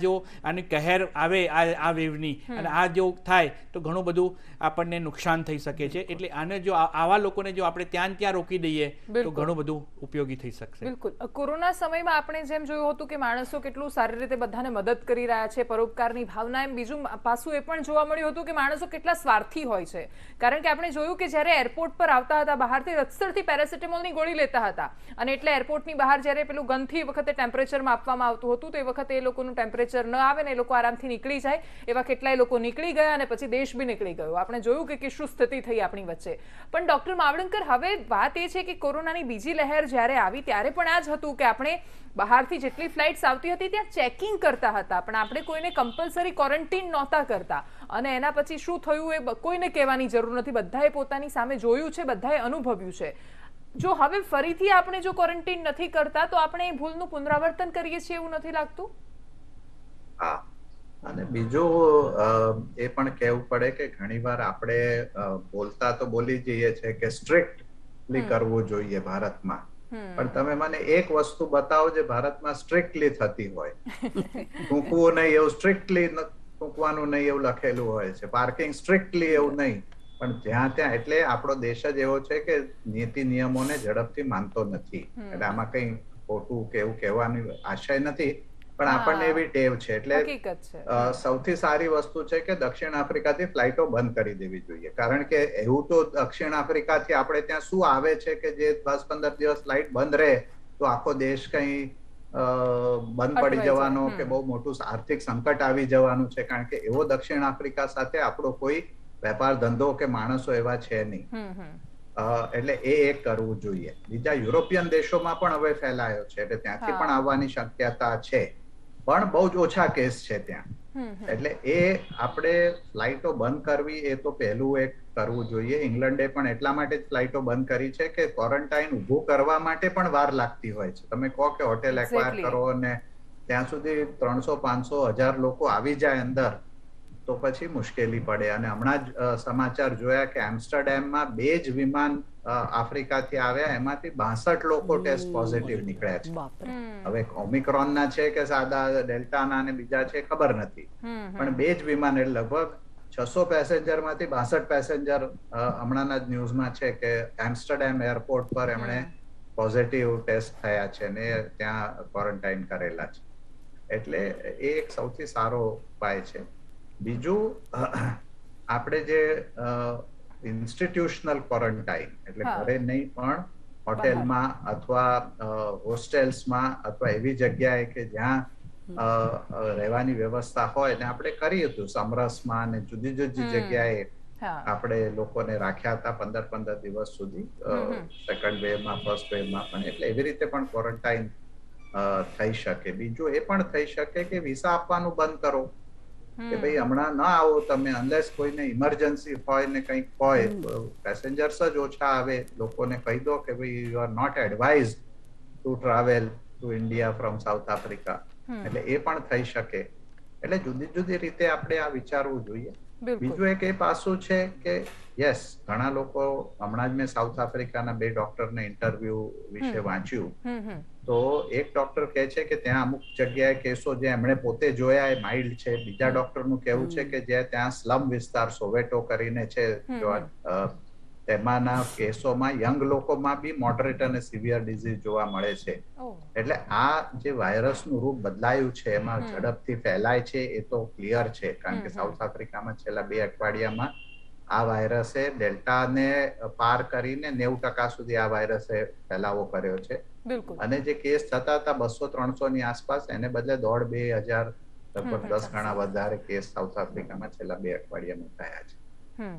જો આની કહેર આવે આ વેવની અને આ જો થાય તો ઘણું બધું આપણને નુકસાન થઈ શકે છે. એટલે આને જો આવા લોકોને જો આપણે ત્યાં રોકી દઈએ તો ઘણું બધું ઉપયોગી થઈ શકશે. બિલકુલ. કોરોના સમયમાં આપણે જેમ જોયું હતું કે માણસો કેટલું સારી રીતે બધાને મદદ કરી રહ્યા છે, પરોપકારની ભાવના, એમ બીજું પાસું એ પણ જોવા મળ્યું હતું કે માણસો કેટલા સ્વાર્થી હોય છે. કારણ કે આપણે જોયું કે જ્યારે એરપોર્ટ પર આવતા હતા બહારથી રસ્તરથી પેરાસિટામોલની ગોળી લેતા હતા અને એટલે એરપોર્ટની બહાર જ્યારે પેલું ગનથી વખતે ટેમ્પરેચર માપવામાં આવતું હતું તો એ વખતે એ લોકોનું ટેમ્પરેચર ન આવે ને એ લોકો આરામથી નીકળી જાય. એવા કેટલાય લોકો નીકળી ગયા અને પછી દેશ બી નીકળી ગયો. આપણે જોયું કે શું સ્થિતિ થઈ આપણી વચ્ચે. પણ ડોક્ટર માવડંકર, હવે વાત એ છે કે કોરોનાની બીજી લહેર જ્યારે આવી ત્યારે પણ આ જ હતું કે આપણે બહારથી જેટલી ફ્લાઇટ્સ આવતી હતી ત્યાં ચેકિંગ કરતા હતા, પણ આપણે કોઈને કમ્પલસરી ક્વોરન્ટીન નહોતા કરતા. અને એના પછી શું થયું એ કોઈને કહેવાની જરૂર નથી, બધાએ પોતાની સામે જોયું છે, બધાએ અનુભવ્યું છે. જો હવે ફરીથી આપણે જો ક્વોરન્ટીન નથી કરતા તો આપણે એ ભૂલનું પુનરાવર્તન કરીએ છીએ એવું નથી લાગતું? હા, અને બીજું એ પણ કહેવું પડે કે ઘણીવાર આપણે બોલતા તો બોલી જઈએ છે કે સ્ટ્રિક્ટલી કરવું જોઈએ ભારતમાં, પણ તમે મને એક વસ્તુ બતાવો જે ભારતમાં સ્ટ્રિક્ટલી થતી હોય. થૂંકવું નહીં એવું સ્ટ્રિક્ટલી થૂંકવાનું નહીં એવું લખેલું હોય છે, પાર્કિંગ સ્ટ્રિક્ટલી એવું નહીં, પણ જ્યાં ત્યાં. એટલે આપણો દેશ જ એવો છે કે નીતિ નિયમોને ઝડપથી માનતો નથી. એટલે આમાં કઈ ખોટું કે એવું કહેવાની આશય નથી, પણ આપણને એવી ટેવ છે. એટલે સૌથી સારી વસ્તુ છે કે દક્ષિણ આફ્રિકાથી ફ્લાઇટો બંધ કરી દેવી જોઈએ, કારણ કે એવું તો દક્ષિણ આફ્રિકાથી આપણે ત્યાં શું આવે છે કે જે 10-15 દિવસ ફ્લાઇટ બંધ રહે તો આખો દેશ કઈ બંધ પડી જવાનો કે બહુ મોટું આર્થિક સંકટ આવી જવાનું છે, કારણ કે એવો દક્ષિણ આફ્રિકા સાથે આપણો કોઈ વેપાર ધંધો કે માણસો એવા છે નહીં. એટલે એ એક કરવું જોઈએ. બીજા યુરોપિયન દેશોમાં પણ હવે ફેલાયો છે, એટલે ત્યાંથી પણ આવવાની શક્યતા છે, પણ બહુ જ ઓછા કેસ છે ત્યાં. એટલે એ આપણે ફ્લાઇટો બંધ કરવી એ તો પહેલું એક કરવું જોઈએ. ઇંગ્લેન્ડે પણ એટલા માટે જ ફ્લાઇટો બંધ કરી છે કે ક્વોરન્ટાઇન ઉભું કરવા માટે પણ વાર લાગતી હોય છે. તમે કહો કે હોટેલ એક્વાયર કરો અને ત્યાં સુધી 300-500-1000 લોકો આવી જાય અંદર તો પછી મુશ્કેલી પડે. અને હમણાં જ સમાચાર જોયા કે એમ્સ્ટરડેમમાં 2 જ વિમાન આફ્રિકાથી આવ્યા, એમાંથી 62 લોકો ટેસ્ટ પોઝિટિવ નીકળ્યા છે. હવે ઓમિક્રોન ના છે કે સાદા ડેલ્ટા ના ને બીજા છે ખબર નથી, પણ 2 જ વિમાન એટલે લગભગ 600 પેસેન્જર માંથી 62 પેસેન્જર હમણાંના જ ન્યૂઝમાં છે કે એમ્સ્ટરડેમ એરપોર્ટ પર એમણે પોઝિટિવ ટેસ્ટ થયા છે ને ત્યાં ક્વોરન્ટાઇન કરેલા છે. એટલે એ એક સૌથી સારો ઉપાય છે. બીજું, આપણે જે ઇન્સ્ટિટ્યુશનલ ક્વોરન્ટાઇન એટલે ઘરે નહીં પણ હોટેલમાં અથવા હોસ્ટેલ્સમાં અથવા એવી જગ્યાએ કે જ્યાં રહેવાની વ્યવસ્થા હોય ને આપણે કર્યું હતું સમરસમાં ને જુદી જુદી જગ્યાએ આપણે લોકોને રાખ્યા હતા 15-15 દિવસ સુધી, સેકન્ડ વેવમાં ફર્સ્ટ વેવમાં પણ. એટલે એવી રીતે પણ ક્વોરન્ટાઇન થઈ શકે. બીજું એ પણ થઈ શકે કે વિઝા આપવાનું બંધ કરો કે ભાઈ હમણાં ના આવો તમે, અનલેસ કોઈને ઇમરજન્સી હોય ને કંઈક હોય, પેસેન્જર્સ જ ઓછા આવે. લોકોને કહી દો કે ભાઈ you are not advise to travel to India from South Africa. એટલે એ પણ થઈ શકે. એટલે જુદી જુદી રીતે આપણે આ વિચારવું જોઈએ. બીજું એક એ પાસું છે કે યસ, ઘણા લોકો, હમણાં જ મેં સાઉથ આફ્રિકાના 2 ડોક્ટરને ઇન્ટરવ્યુ વિશે વાંચ્યું, તો એક ડોક્ટર કહે છે કે ત્યાં અમુક જગ્યાએ કેસો જે એમણે પોતે જોયા એ માઇલ્ડ છે. બીજા ડોક્ટરનું કહેવું છે કે જે ત્યાં સ્લમ વિસ્તાર સોવેટો કરીને છે, તેમાંના કેસોમાં યંગ લોકોમાં બી મોડરેટ અને સિવિયર ડિઝીઝ જોવા મળે છે. એટલે આ જે વાયરસનું રૂપ બદલાયું છે એમાં ઝડપથી ફેલાય છે એ તો ક્લિયર છે, કારણ કે સાઉથ આફ્રિકામાં છેલ્લા 2 અઠવાડિયામાં આ વાયરસે ડેલ્ટાને પાર કરીને 90% સુધી આ વાયરસે ફેલાવો કર્યો છે. અને જે કેસ થતા હતા 200-300 ની આસપાસ, એને બદલે 1,500-2,000 લગભગ 10 ગણા વધારે કેસ સાઉથ આફ્રિકામાં છેલ્લા 2 અઠવાડિયામાં થયા છે.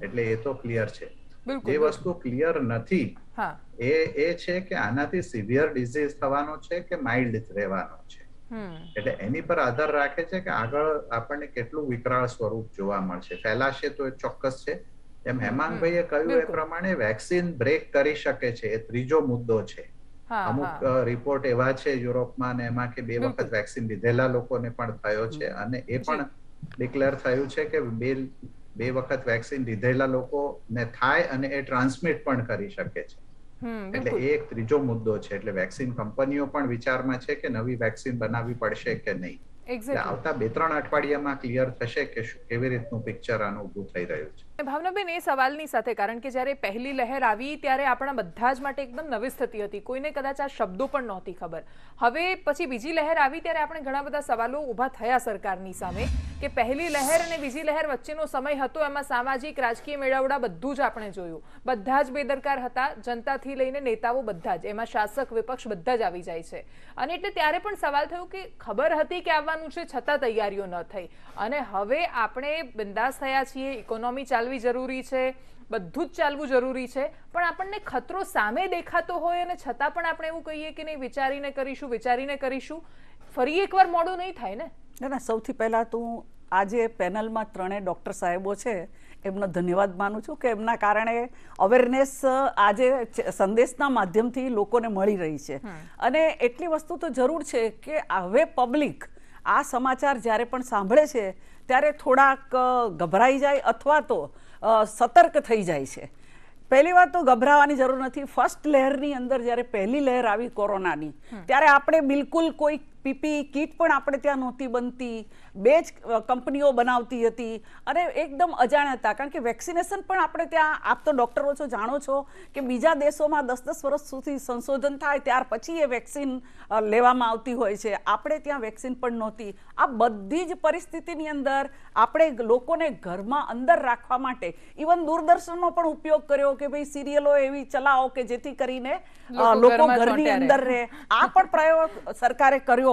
એટલે એ તો ક્લિયર છે. બિલકુલ, જે વસ્તુ ક્લિયર નથી હા એ છે કે આનાથી સિવિયર ડિઝીઝ થવાનો છે કે માઇલ્ડ રહેવાનો છે. એટલે એની પર આધાર રાખે છે કે આગળ આપણને કેટલું વિકરાળ સ્વરૂપ જોવા મળશે. ફેલાશે તો એ ચોક્કસ છે. એમ હેમાંગભાઈએ કહ્યું એ પ્રમાણે વેક્સિન બ્રેક કરી શકે છે, એ ત્રીજો મુદ્દો છે. અમુક રિપોર્ટ એવા છે યુરોપમાં ને એમાં કે 2 વખત વેક્સિન લીધેલા લોકોને પણ થયો છે અને એ પણ ડિક્લેર થયું છે કે 2 વખત વેક્સિન લીધેલા લોકોને થાય અને એ ટ્રાન્સમિટ પણ કરી શકે છે. એટલે એ એક ત્રીજો મુદ્દો છે. એટલે વેક્સિન કંપનીઓ પણ વિચારમાં છે કે નવી વેક્સિન બનાવવી પડશે કે નહીં. આવતા 2-3 અઠવાડિયામાં ક્લિયર થશે કે કેવી રીતનું પિક્ચર આનું ઊભું થઈ રહ્યું છે. ભાવનાબેન, એ સવાલની સાથે, કારણ કે જ્યારે પહેલી લહેર આવી ત્યારે આપણા બધા જ માટે એકદમ નવી સ્થિતિ હતી, કોઈને કદાચ આ શબ્દો પણ નહોતી ખબર. હવે પછી બીજી લહેર આવી ત્યારે આપણે ઘણા બધા સવાલો ઊભા થયા સરકારની સામે કે પહેલી લહેર અને બીજી લહેર વચ્ચેનો સમય હતો, એમાં સામાજિક રાજકીય મેળાવડા બધું જ આપણે જોયું, બધા જ બેદરકાર હતા, જનતાથી લઈને નેતાઓ બધા જ, એમાં શાસક વિપક્ષ બધા જ આવી જાય છે. અને એટલે ત્યારે પણ સવાલ થયો કે ખબર હતી કે આવવાનું છે છતાં તૈયારીઓ ન થઈ, અને હવે આપણે બિંદાસ થયા છીએ, ઇકોનોમી ચાલવી જરૂરી છે, બધું જ ચાલવું જરૂરી છે, પણ આપણને ખતરો સામે દેખાતો હોય અને છતાં પણ આપણે એવું કહીએ કે નહીં, વિચારીને કરીશું. ફરી એકવાર મોડું નહીં થાય ને? ના, સૌથી પહેલા તો હું આજે પેનલમાં 3 ડોક્ટર સાહેબો છે એમનો ધન્યવાદ માનું છું કે એમના કારણે અવેરનેસ આજે સંદેશના માધ્યમથી લોકોને મળી રહી છે. અને એટલી વસ્તુ તો જરૂર છે કે હવે પબ્લિક આ સમાચાર જ્યારે પણ સાંભળે છે ત્યારે થોડાક ગભરાઈ જાય અથવા તો સતર્ક થઈ જાય છે. પહેલી વાત તો ગભરાવાની જરૂર નથી. ફર્સ્ટ લહેરની અંદર જ્યારે પહેલી લહેર આવી કોરોનાની, ત્યારે આપણે બિલકુલ કોઈ પીપી કીટ પણ આપણે ત્યાં નહોતી બનતી, 2 જ કંપનીઓ બનાવતી હતી અને એકદમ અજાણ્યા હતા. કારણ કે વેક્સિનેશન પણ આપણે ત્યાં, આપ તો ડૉક્ટરો છો, જાણો છો કે બીજા દેશોમાં 10-10 વર્ષ સુધી સંશોધન થાય ત્યાર પછી એ વેક્સિન લેવામાં આવતી હોય છે. આપણે ત્યાં વેક્સિન પણ નહોતી. આ બધી જ પરિસ્થિતિની અંદર આપણે લોકોને ઘરમાં અંદર રાખવા માટે ઇવન દૂરદર્શનનો પણ ઉપયોગ કર્યો કે ભાઈ સિરિયલો એવી ચલાવો કે જેથી કરીને લોકો ઘરની અંદર રહે. આ પણ પ્રયોગ સરકારે કર્યો.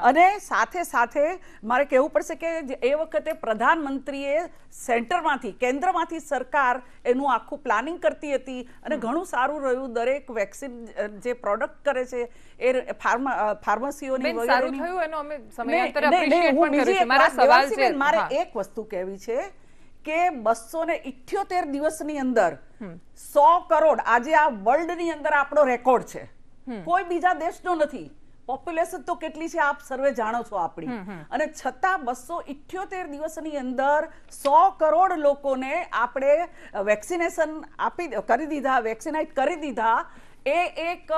અને સાથે સાથે મારે કહેવું પડશે કે એ વખતે પ્રધાનમંત્રીએ સેન્ટરમાંથી, કેન્દ્રમાંથી સરકાર એનું આખું પ્લાનિંગ કરતી હતી અને ઘણું સારું રહ્યું. દરેક વેક્સિન જે પ્રોડક્ટ કરે છે એ ફાર્મસીઓની મારે એક વસ્તુ કહેવી છે કે 278 દિવસની અંદર 100 કરોડ, આજે આ વર્લ્ડની અંદર આપણો રેકોર્ડ છે, કોઈ બીજા દેશનો નથી. પોપ્યુલેશન તો કેટલી છે આપ સર્વે જાણો છો આપણી, અને છતાં 278 દિવસની અંદર 100 કરોડ લોકોને આપણે વેક્સિનેશન કરી દીધા, વેક્સિનાઇઝ કરી દીધા. એ એક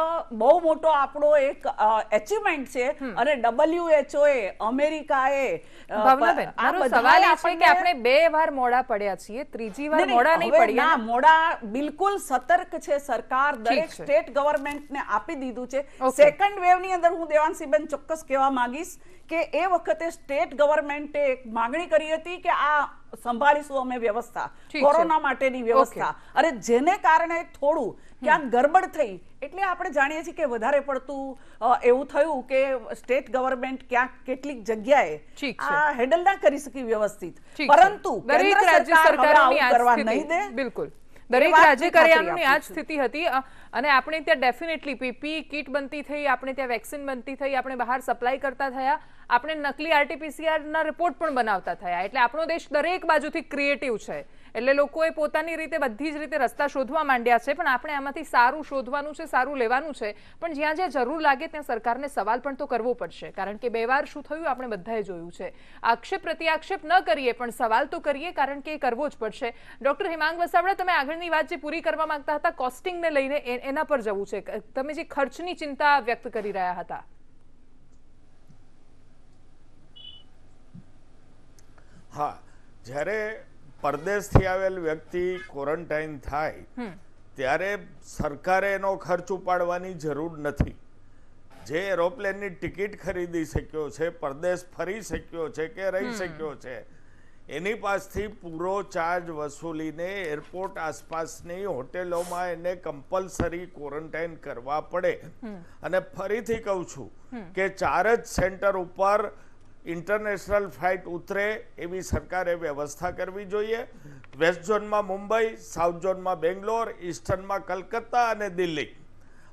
બહુ મોટો આપણો એક એચિવમેન્ટ છે. અને WHO એ, અમેરિકાએ, મારો સવાલ એ છે કે આપણે 2 વાર મોડા પડ્યા છીએ, ત્રીજી વાર મોડા નહીં પડ્યા. મોડા બિલકુલ સતર્ક છે સરકાર, દરેક સ્ટેટ ગવર્મેન્ટને આપી દીધું છે. સેકન્ડ વેવની અંદર હું દેવાંશીબેન ચોક્કસ કહેવા માંગીશ કે એ વખતે સ્ટેટ ગવર્મેન્ટે એક માંગણી કરી હતી કે આ સંભાળીશું અમે વ્યવસ્થા, કોરોના માટેની વ્યવસ્થા, અને જેને કારણે થોડું ક્યાંક ગરબડ થઈ. એટલે આપણે જાણીએ છીએ કે વધારે પડતું એવું થયું કે સ્ટેટ ગવર્મેન્ટ ક્યાંક કેટલીક જગ્યાએ આ હેન્ડલ ના કરી શકી વ્યવસ્થિત, પરંતુ દરેક રાજ્ય સરકારોની આ સ્થિતિ, બિલકુલ દરેક રાજ્ય કાર્યાલયની આ જ સ્થિતિ હતી. અને આપણે ત્યાં ડેફિનેટલી પીપી કીટ બનતી થઈ, આપણે ત્યાં વેક્સિન બનતી થઈ, આપણે બહાર સપ્લાય કરતા થયા, આપણે નકલી RT-PCR ના રિપોર્ટ પણ બનાવતા થયા. એટલે આપણો દેશ દરેક બાજુથી ક્રિએટિવ છે. એટલે લોકોએ પોતાની રીતે બધી જ રીતે રસ્તા શોધવા માંડ્યા છે. પણ આપણે આમાંથી સારું શોધવાનું છે, સારું લેવાનું છે. પણ જ્યાં જ્યાં જરૂર લાગે ત્યાં સરકારને સવાલ પણ તો કરવો પડશે, કારણ કે 2 વાર શું થયું આપણે બધાએ જોયું છે. આક્ષેપ પ્રત્યાક્ષેપ ન કરીએ પણ સવાલ તો કરીએ, કારણ કે એ કરવો જ પડશે. ડોક્ટર હેમાંગ વસાવડા, તમે આગળની વાત જે પૂરી કરવા માંગતા હતા કોસ્ટિંગને લઈને, એના પર જવું છે. તમે જે ખર્ચની ચિંતા વ્યક્ત કરી રહ્યા હતા. હા, જ્યારે પરદેશથી આવેલ વ્યક્તિ ક્વોરન્ટાઇન થાય ત્યારે સરકારે એનો ખર્ચ ઉપાડવાની જરૂર નથી. જે એરોપ્લેનની ટિકિટ ખરીદી શક્યો છે, પરદેશ ફરી શક્યો છે કે રહી શક્યો છે, એની પાસેથી પૂરો ચાર્જ વસૂલીને એરપોર્ટ આસપાસની હોટેલોમાં એને કમ્પલસરી ક્વોરન્ટાઇન કરવા પડે. અને ફરીથી કહું છું કે 4 જ સેન્ટર ઉપર ઇન્ટરનેશનલ ફ્લાઇટ ઉતરે એવી સરકારે વ્યવસ્થા કરવી જોઈએ. વેસ્ટ ઝોનમાં મુંબઈ, સાઉથ ઝોનમાં બેંગ્લોર, ઈસ્ટર્નમાં કલકત્તા અને દિલ્હી,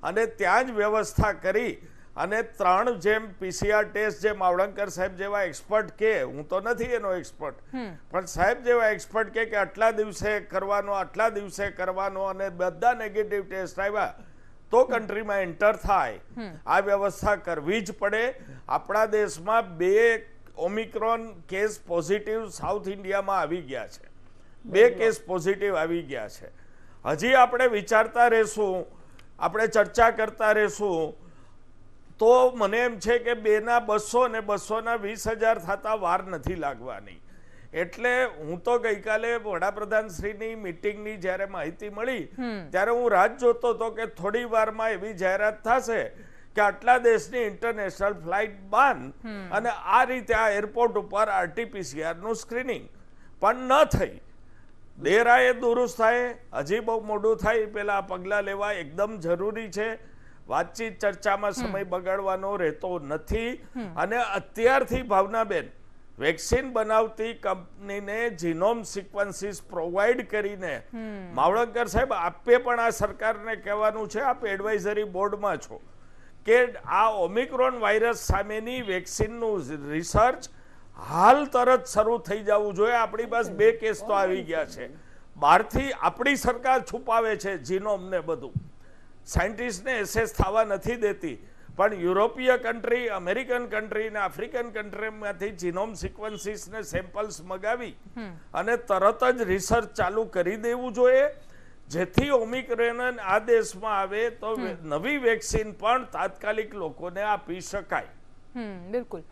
અને ત્યાં જ વ્યવસ્થા કરી અને 3 જેમ PCR ટેસ્ટ જે માવળંકર સાહેબ જેવા એક્સપર્ટ કે, હું તો નથી એનો એક્સપર્ટ, પણ સાહેબ જેવા એક્સપર્ટ કે આટલા દિવસે કરવાનો, આટલા દિવસે કરવાનો, અને બધા નેગેટિવ ટેસ્ટ આવ્યા તો કન્ટ્રીમાં એન્ટર થાય. આ વ્યવસ્થા કરવી જ પડે. આપણા દેશમાં 2 ઓમિક્રોન કેસ પોઝિટિવ સાઉથ ઇન્ડિયામાં આવી ગયા છે. 2 કેસ પોઝિટિવ આવી ગયા છે. હજી આપણે વિચારતા રહેશું, આપણે ચર્ચા કરતા રહેશું તો મને એમ છે કે 2ના 200 અને 200ના 20,000 થતા વાર નથી લાગવાની. એટલે હું તો ગઈકાલે વડાપ્રધાન શ્રીની મીટિંગની જ્યારે માહિતી મળી ત્યારે હું રાહ જોતો હતો કે થોડી વારમાં એવી જાહેરાત થશે કે આટલા દેશની ઇન્ટરનેશનલ ફ્લાઇટ બંધ, અને આ રીતે આ એરપોર્ટ ઉપર RT-PCR નું સ્ક્રીનિંગ પણ ન થઈ. દેરાએ દુરુસ્ત થાય, હજી બહુ મોડું થાય પેલા પગલાં લેવા એકદમ જરૂરી છે. વાતચીત ચર્ચામાં સમય બગાડવાનો રહેતો નથી. અને અત્યારથી ભાવનાબેન, વેક્સિન બનાવતી કંપનીને જીનોમ સિક્વન્સીસ પ્રોવાઈડ કરીને, માવળંકર સાહેબ આપે પણ આ સરકારને કહેવાનું છે, આપ એડવાઇઝરી બોર્ડમાં છો, કે આ ઓમિક્રોન વાયરસ સામેની વેક્સિનનું રિસર્ચ હાલ તરત શરૂ થઈ જવું જોઈએ. આપણી પાસે 2 કેસ તો આવી ગયા છે. બહારથી આપણી સરકાર છુપાવે છે જીનોમ ને બધું, સાયન્ટિસ્ટને એસેસ થવા નથી દેતી, પણ યુરોપીય કન્ટ્રી, અમેરિકન કન્ટ્રી ને આફ્રિકન કન્ટ્રીમાંથી જીનોમ સિક્વન્સીસને સેમ્પલ્સ મગાવી અને તરત જ રિસર્ચ ચાલુ કરી દેવું જોઈએ, જેથી ઓમિક્રોન આ દેશમાં આવે તો નવી વેક્સિન પણ તાત્કાલિક લોકોને આપી શકાય. બિલકુલ.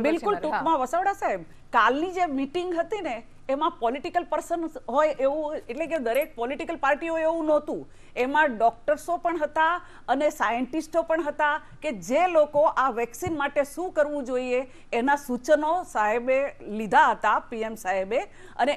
બિલકુલ ટૂંકમાં વસાવડા સાહેબ, કાલની જે મીટિંગ હતી ને એમાં પોલિટિકલ પર્સન હોય એવું, એટલે કે દરેક પોલિટિકલ પાર્ટી હોય એવું નહોતું. એમાં ડોક્ટર્સો પણ હતા અને સાયન્ટિસ્ટો પણ હતા કે જે લોકો આ વેક્સિન માટે શું કરવું જોઈએ એના સૂચનો સાહેબે લીધા હતા, PM સાહેબે, અને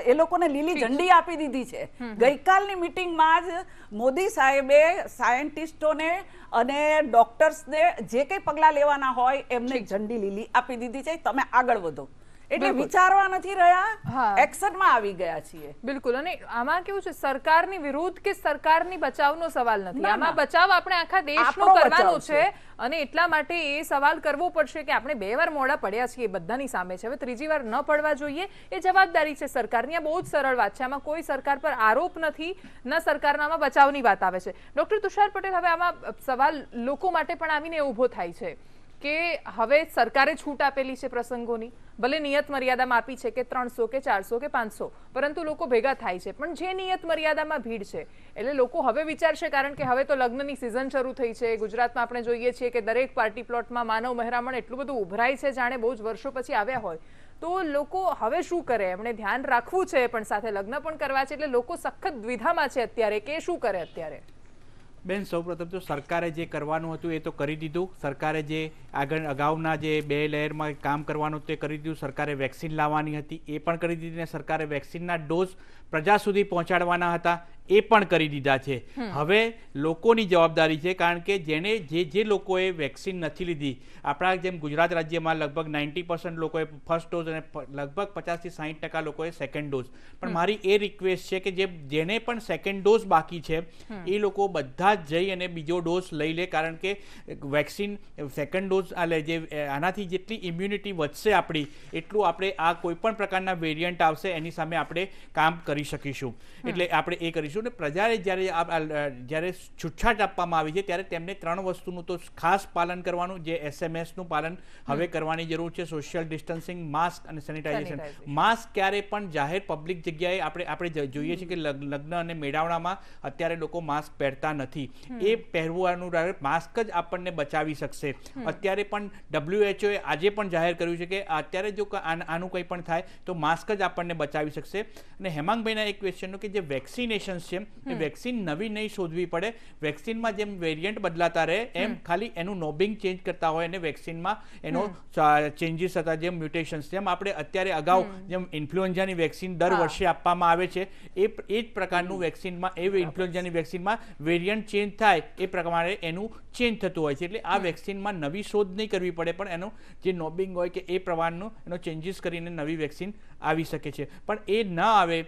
એ લોકોને લીલી ઝંડી આપી દીધી છે. ગઈકાલની મીટિંગમાં જ મોદી સાહેબે સાયન્ટિસ્ટોને અને ડોક્ટર્સને જે કંઈ પગલાં લેવાના હોય એમને ઝંડી લીલી આપી દીધી છે, તમે આગળ વધો. એટલે વિચારવા નથી રહ્યા, એક્શનમાં આવી ગયા છીએ. બિલકુલ. અને આમાં કેવું છે, સરકારની વિરુદ્ધ કે સરકારની બચાવનો સવાલ નથી, આમાં બચાવ આપણે આખા દેશનો કરવાનો છે, અને એટલા માટે એ સવાલ કરવો પડશે કે આપણે 2 વાર મોડા પડ્યા છીએ બધાની સામે છે, હવે 3જી વાર ન પડવા જોઈએ. એ જવાબદારી છે સરકારની. આ બહુ જ સરળ વાત છે, આમાં કોઈ સરકાર પર આરોપ નથી, ન સરકારના આમાં બચાવની વાત આવે છે. ડોક્ટર તુષાર પટેલ, હવે આમાં સવાલ લોકો માટે પણ આવીને ઊભો થાય છે કે હવે સરકારે છૂટ આપેલી છે પ્રસંગોની, ભલે નિયત મર્યાદામાં આપી છે કે 300 કે 400 કે 500, પરંતુ લોકો ભેગા થાય છે, પણ જે નિયત મર્યાદામાં ભીડ છે એટલે લોકો હવે વિચારશે, કારણ કે હવે તો લગ્નની સિઝન શરૂ થઈ છે. ગુજરાતમાં આપણે જોઈએ છીએ કે દરેક પાર્ટી પ્લોટમાં માનવ મહેરામણ એટલું બધું ઉભરાય છે જાણે બહુ જ વર્ષો પછી આવ્યા હોય. તો લોકો હવે શું કરે? એમણે ધ્યાન રાખવું છે પણ સાથે લગ્ન પણ કરવા છે, એટલે લોકો સખત દ્વિધામાં છે અત્યારે કે શું કરે અત્યારે. બેન, સૌપ્રથમ તો સરકારે જે કરવાનું હતું એ તો કરી દીધું. સરકારે જે અગાઉના જે 2 લેયરમાં કામ કરવાનું તે કરી દીધું. સરકારે વેક્સિન લાવવાની હતી એ પણ કરી દીધી, અને સરકારે વેક્સિનના ડોઝ પ્રજા સુધી પહોંચાડવાના હતા એ પણ કરી દીધા છે. હવે લોકોની જવાબદારી છે, કારણ કે જે લોકોએ વેક્સિન નથી લીધી, આપણા જેમ ગુજરાત રાજ્યમાં લગભગ 90% લોકોએ ફર્સ્ટ ડોઝ અને લગભગ 50 થી 60% લોકોએ સેકન્ડ ડોઝ. પણ મારી એ રિક્વેસ્ટ છે કે જેને પણ સેકન્ડ ડોઝ બાકી છે એ લોકો બધા જ જઈ અને બીજો ડોઝ લઈ લે, કારણ કે વેક્સિન સેકન્ડ ડોઝ આનાથી જેટલી ઇમ્યુનિટી વધશે આપણી, એટલું આપણે આ કોઈ પણ પ્રકારના વેરિયન્ટ આવશે એની સામે આપણે કામ કરી શકીશું. એટલે આપણે એ કરીશું. ને પ્રજાએ જ્યારે છૂટછાટ આપવામાં આવી છે ત્યારે તેમને 3 વસ્તુનું તો ખાસ પાલન કરવાનું, જે SMSનું પાલન હવે કરવાની જરૂર છે, સોશિયલ ડિસ્ટન્સિંગ, માસ્ક અને સેનિટાઇઝેશન. માસ્ક ક્યારે પણ જાહેર પબ્લિક જગ્યાએ આપણે જોઈએ છીએ કે લગ્ન અને મેળાવડામાં અત્યારે લોકો માસ્ક પહેરતા નથી. એ પહેરવાનું, માસ્ક જ આપણને બચાવી શકશે. અત્યારે પણ WHO આજે પણ જાહેર કર્યું છે કે અત્યારે જો આનું કંઈ પણ થાય તો માસ્ક જ આપણને બચાવી શકશે. અને હેમાંગભાઈના એક ક્વેશ્ચનનો કે જે વેક્સિનેશન ડિફરન્સ છે એ વેક્સિન નવી નહીં શોધવી પડે. વેક્સિનમાં જેમ વેરિયન્ટ બદલાતા રહે એમ ખાલી એનું નોબિંગ ચેન્જ કરતા હોય અને વેક્સિનમાં એનો ચેન્જીસ હતા, જેમ મ્યુટેશન્સ, જેમ આપણે અત્યારે અગાઉ જેમ ઇન્ફ્લુએન્ઝાની વેક્સિન દર વર્ષે આપવામાં આવે છે એ જ પ્રકારનું વેક્સિનમાં ઇન્ફ્લુએન્ઝાની વેક્સિનમાં વેરિયન્ટ ચેન્જ થાય એ પ્રમાણે એનું ચેન્જ થતું હોય છે. એટલે આ વેક્સિનમાં નવી શોધ નહીં કરવી પડે, પણ એનો જે નોબિંગ હોય કે એ પ્રમાણનો એનો ચેન્જીસ કરીને નવી વેક્સિન આવી શકે છે. પણ એ ન આવે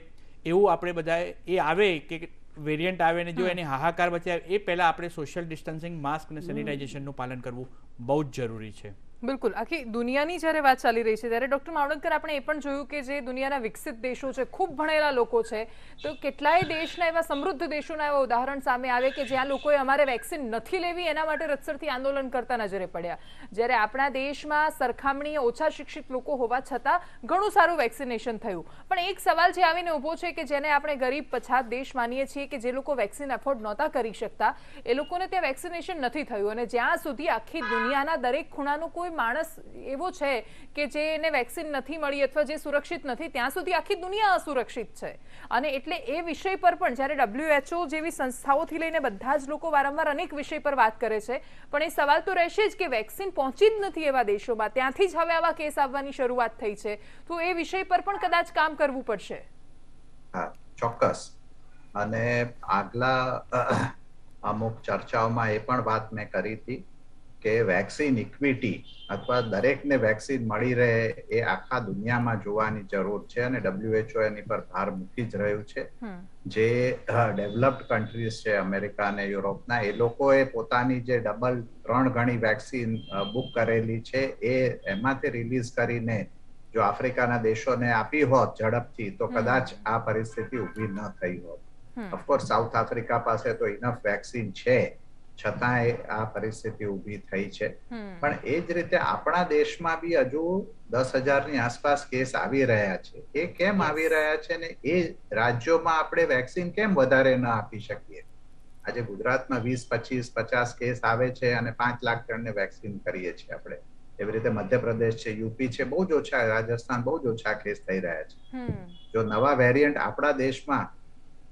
એવું આપણે બધાએ એ આવે કે વેરિયન્ટ આવે ને જો એની હાહાકાર બચાવે એ પહેલાં આપણે સોશિયલ ડિસ્ટન્સિંગ, માસ્ક અને સેનિટાઇઝેશનનું પાલન કરવું બહુ જ જરૂરી છે. બિલકુલ. આખી દુનિયાની જ્યારે વાત ચાલી રહી છે ત્યારે ડૉક્ટર માવડતકર આપણે એ પણ જોયું કે જે દુનિયાના વિકસિત દેશો છે, ખૂબ ભણેલા લોકો છે, તો કેટલાય દેશના એવા સમૃદ્ધ દેશોના એવા ઉદાહરણ સામે આવે કે જ્યાં લોકોએ અમારે વેક્સિન નથી લેવી એના માટે રચ્ચરથી આંદોલન કરતા નજરે પડ્યા. જ્યારે આપણા દેશમાં સરખામણીએ ઓછા શિક્ષિત લોકો હોવા છતાં ઘણું સારું વેક્સિનેશન થયું. પણ એક સવાલ જે આવીને ઊભો છે કે જેને આપણે ગરીબ પછાત દેશ માનીએ છીએ કે જે લોકો વેક્સિન એફોર્ડ નહોતા કરી શકતા એ લોકોને ત્યાં વેક્સિનેશન નથી થયું, અને જ્યાં સુધી આખી દુનિયાના દરેક ખૂણાનું કોઈ માણસ એવો છે કે જેને વેક્સિન નથી મળી અથવા જે સુરક્ષિત નથી, ત્યાં સુધી આખી દુનિયા અસુરક્ષિત છે. અને એટલે એ વિષય પર પણ જ્યારે WHO જેવી સંસ્થાઓથી લઈને બધા જ લોકો વારંવાર અનેક વિષય પર વાત કરે છે, પણ એ સવાલ તો રહેશે જ કે વેક્સિન પહોંચી જ નથી એવા દેશોમાં, ત્યાંથી જ હવે આવા કેસ આવવાની શરૂઆત થઈ છે. તો એ વિષય પર પણ કદાચ કામ કરવું પડશે. હા, ચોક્કસ. અને આગલા અમુક ચર્ચાઓમાં એ પણ વાત મેં કરી હતી કે વેક્સિન ઇક્વિટી અથવા દરેકને વેક્સિન મળી રહે એ આખા દુનિયામાં જોવાની જરૂર છે, અને WHO એની પર ભાર મૂકી જ રહ્યું છે. જે ડેવલપ્ડ કન્ટ્રીઝ છે, અમેરિકા અને યુરોપના, એ લોકોએ પોતાની જે 3 ગણી વેક્સિન બુક કરેલી છે એ એમાંથી રિલીઝ કરીને જો આફ્રિકાના દેશોને આપી હોત ઝડપથી તો કદાચ આ પરિસ્થિતિ ઊભી ન થઈ હોત. ઓફકોર્સ સાઉથ આફ્રિકા પાસે તો ઇનફ વેક્સિન છે, છતાંય આ પરિસ્થિતિ ઊભી થઈ છે. પણ એ જ રીતે આપણા દેશમાં બી હજુ 10,000ની આસપાસ કેસ આવી રહ્યા છે. એ કેમ આવી રહ્યા છે ને એ રાજ્યોમાં આપણે વેક્સિન કેમ વધારે ન આપી શકીએ? આજે ગુજરાતમાં 20, 25, 50 કેસ આવે છે અને 5 લાખ જણને વેક્સિન કરીએ છીએ આપણે. એવી રીતે મધ્યપ્રદેશ છે, યુપી છે, બહુ જ ઓછા, રાજસ્થાન બહુ જ ઓછા કેસ થઈ રહ્યા છે. જો નવા વેરિયન્ટ આપણા દેશમાં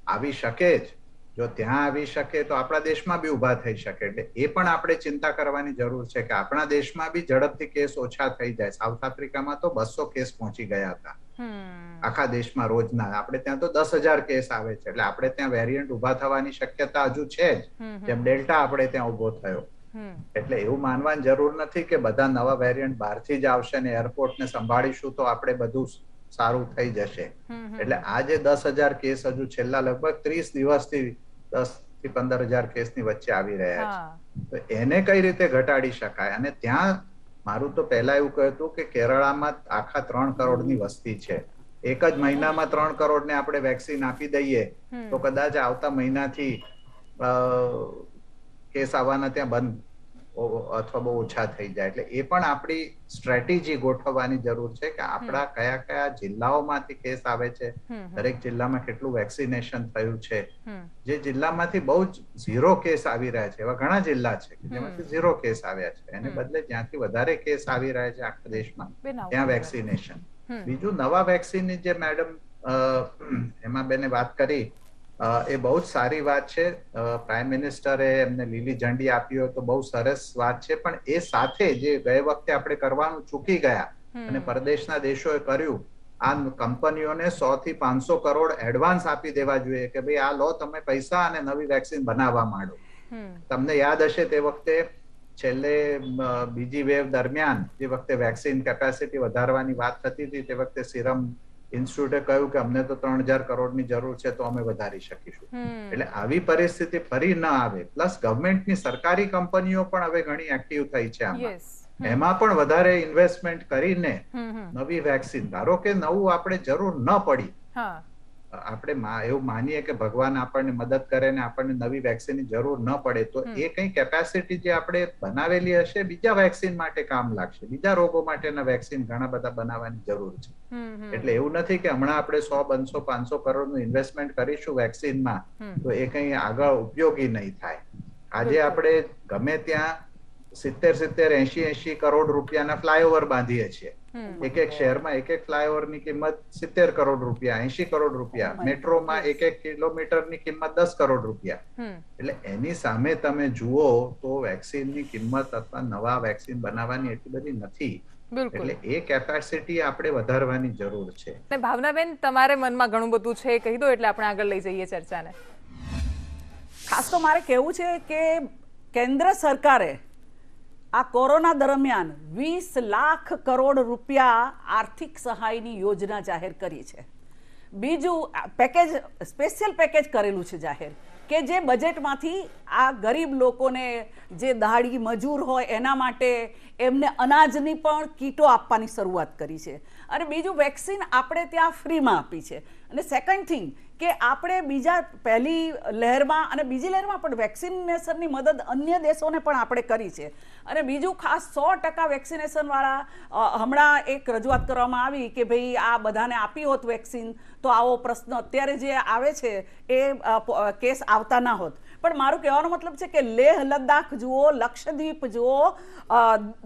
આવી શકે જ, જો ત્યાં આવી શકે તો આપણા દેશમાં બી ઉભા થઈ શકે. એટલે એ પણ આપણે ચિંતા કરવાની જરૂર છે કે આપણા દેશમાં બી ઝડપથી કેસ ઓછા થઈ જાય. સાઉથ આફ્રિકામાં તો 200 કેસ પહોંચી ગયા હતા આખા દેશમાં રોજના. આપણે ત્યાં તો 10,000 કેસ આવે છે. એટલે આપણે ત્યાં વેરિયન્ટ ઉભા થવાની શક્યતા હજુ છે જ, જેમ ડેલ્ટા આપણે ત્યાં ઉભો થયો. એટલે એવું માનવાની જરૂર નથી કે બધા નવા વેરિયન્ટ બહારથી જ આવશે ને એરપોર્ટને સંભાળીશું તો આપણે બધું સારું થઈ જશે. એટલે આ જે 10,000 કેસ હજુ છેલ્લા લગભગ 30 દિવસથી 10,000 થી 15,000 કેસની વચ્ચે આવી રહ્યા છે, તો એને કઈ રીતે ઘટાડી શકાય? અને ત્યાં મારું તો પહેલા એવું કહ્યું હતું કે કેરળમાં આખા 3 કરોડની વસ્તી છે. એક જ મહિનામાં 3 કરોડને આપણે વેક્સિન આપી દઈએ તો કદાચ આવતા મહિનાથી કેસ આવવાના ત્યાં બંધ અથવા બહુ ઓછા થઈ જાય. એટલે એ પણ આપણી સ્ટ્રેટેજી ગોઠવવાની જરૂર છે કે આપણા કયા કયા જિલ્લાઓમાંથી કેસ આવે છે, દરેક જિલ્લામાં કેટલું વેક્સિનેશન થયું છે. જે જિલ્લામાંથી બહુ જ 0 કેસ આવી રહ્યા છે, એવા ઘણા જિલ્લા છે કે જેમાંથી 0 કેસ આવ્યા છે, એને બદલે જ્યાંથી વધારે કેસ આવી રહ્યા છે આખા દેશમાં ત્યાં વેક્સિનેશન. બીજું, નવા વેક્સિનની જે મેડમ હેમાબેને વાત કરી એ બહુ જ સારી વાત છે. પ્રાઇમ મિનિસ્ટરે એમને લીલી ઝંડી આપી હોય તો બહુ સરસ વાત છે. પણ એ સાથે જે ગયે વખતે આપણે કરવાનું ચૂકી ગયા અને પરદેશના દેશોએ કર્યું, આ કંપનીઓને 100 થી 500 કરોડ એડવાન્સ આપી દેવા જોઈએ કે ભાઈ આ લો તમે પૈસા અને નવી વેક્સિન બનાવવા માંડો. તમને યાદ હશે તે વખતે છેલ્લે બીજી વેવ દરમિયાન જે વખતે વેક્સિન કેપેસિટી વધારવાની વાત થતી હતી તે વખતે સિરમ ઇન્સ્ટિટ્યૂટે કહ્યું કે અમને તો 3,000 કરોડની જરૂર છે તો અમે વધારી શકીશું. એટલે આવી પરિસ્થિતિ ફરી ન આવે. પ્લસ ગવર્મેન્ટની સરકારી કંપનીઓ પણ હવે ઘણી એક્ટિવ થઈ છે આમાં. એમાં પણ વધારે ઇન્વેસ્ટમેન્ટ કરીને નવી વેક્સિન, ધારો કે નવું આપણે જરૂર ન પડી, આપણે એવું માનીએ કે ભગવાન આપણને મદદ કરે ને આપણને નવી વેક્સિનની જરૂર ન પડે તો એ કઈ કેપેસિટી જે આપણે બનાવેલી હશે બીજા વેક્સિન માટે કામ લાગશે. બીજા રોગો માટેના વેક્સિન ઘણા બધા બનાવવાની જરૂર છે. એટલે એવું નથી કે હમણાં આપણે 100, 200, 500 કરોડનું ઇન્વેસ્ટમેન્ટ કરીશું વેક્સિનમાં તો એ કઈ આગળ ઉપયોગી નહીં થાય. આજે આપણે ગમે ત્યાં 80 કરોડ રૂપિયાના ફ્લાયઓવર બાંધીએ છીએ. એક શહેરમાં એક ફ્લાયઓવરની કિંમત 70 કરોડ રૂપિયા, 80 કરોડ રૂપિયા. મેટ્રોમાં એક કિલોમીટરની કિંમત 10 કરોડ રૂપિયા. એટલે એની સામે તમે જુઓ તો વેક્સિનની કિંમત અથવા નવા વેક્સિન બનાવવાની એટલી બધી નથી. એટલે એ કેપેસિટી આપણે વધારવાની જરૂર છે. ભાવનાબેન, તમારે મનમાં ઘણું બધું છે, કહી દો એટલે આપણે આગળ લઈ જઈએ ચર્ચાને. ખાસ તો મારે કહેવું છે કે કેન્દ્ર સરકારે આ કોરોના દરમિયાન 20 લાખ કરોડ રૂપિયા આર્થિક સહાયની યોજના જાહેર કરી છે. બીજું પેકેજ, સ્પેશિયલ પેકેજ કરેલું છે જાહેર, કે જે બજેટમાંથી આ ગરીબ લોકોને, જે દહાડી મજૂર હોય એના માટે એમને અનાજની પણ કીટો આપવાની શરૂઆત કરી છે. અને બીજું વેક્સિન આપણે ત્યાં ફ્રીમાં આપી છે. અને સેકન્ડ થિંગ કે આપણે બીજા પહેલી લહેરમાં અને બીજી લહેરમાં પણ વેક્સિનેશનની મદદ અન્ય દેશોને પણ આપણે કરી છે. અને બીજું ખાસ 100% વેક્સિનેશન વાળા હમણાં એક રજૂઆત કરવામાં આવી કે ભાઈ આ બધાને આપી હોત વેક્સિન તો આવો પ્રશ્ન અત્યારે જે આવે છે એ કેસ આવતા ના હોત. પણ મારું કહેવાનો મતલબ છે કે લેહ લદ્દાખ જુઓ, લક્ષદ્વીપ જુઓ,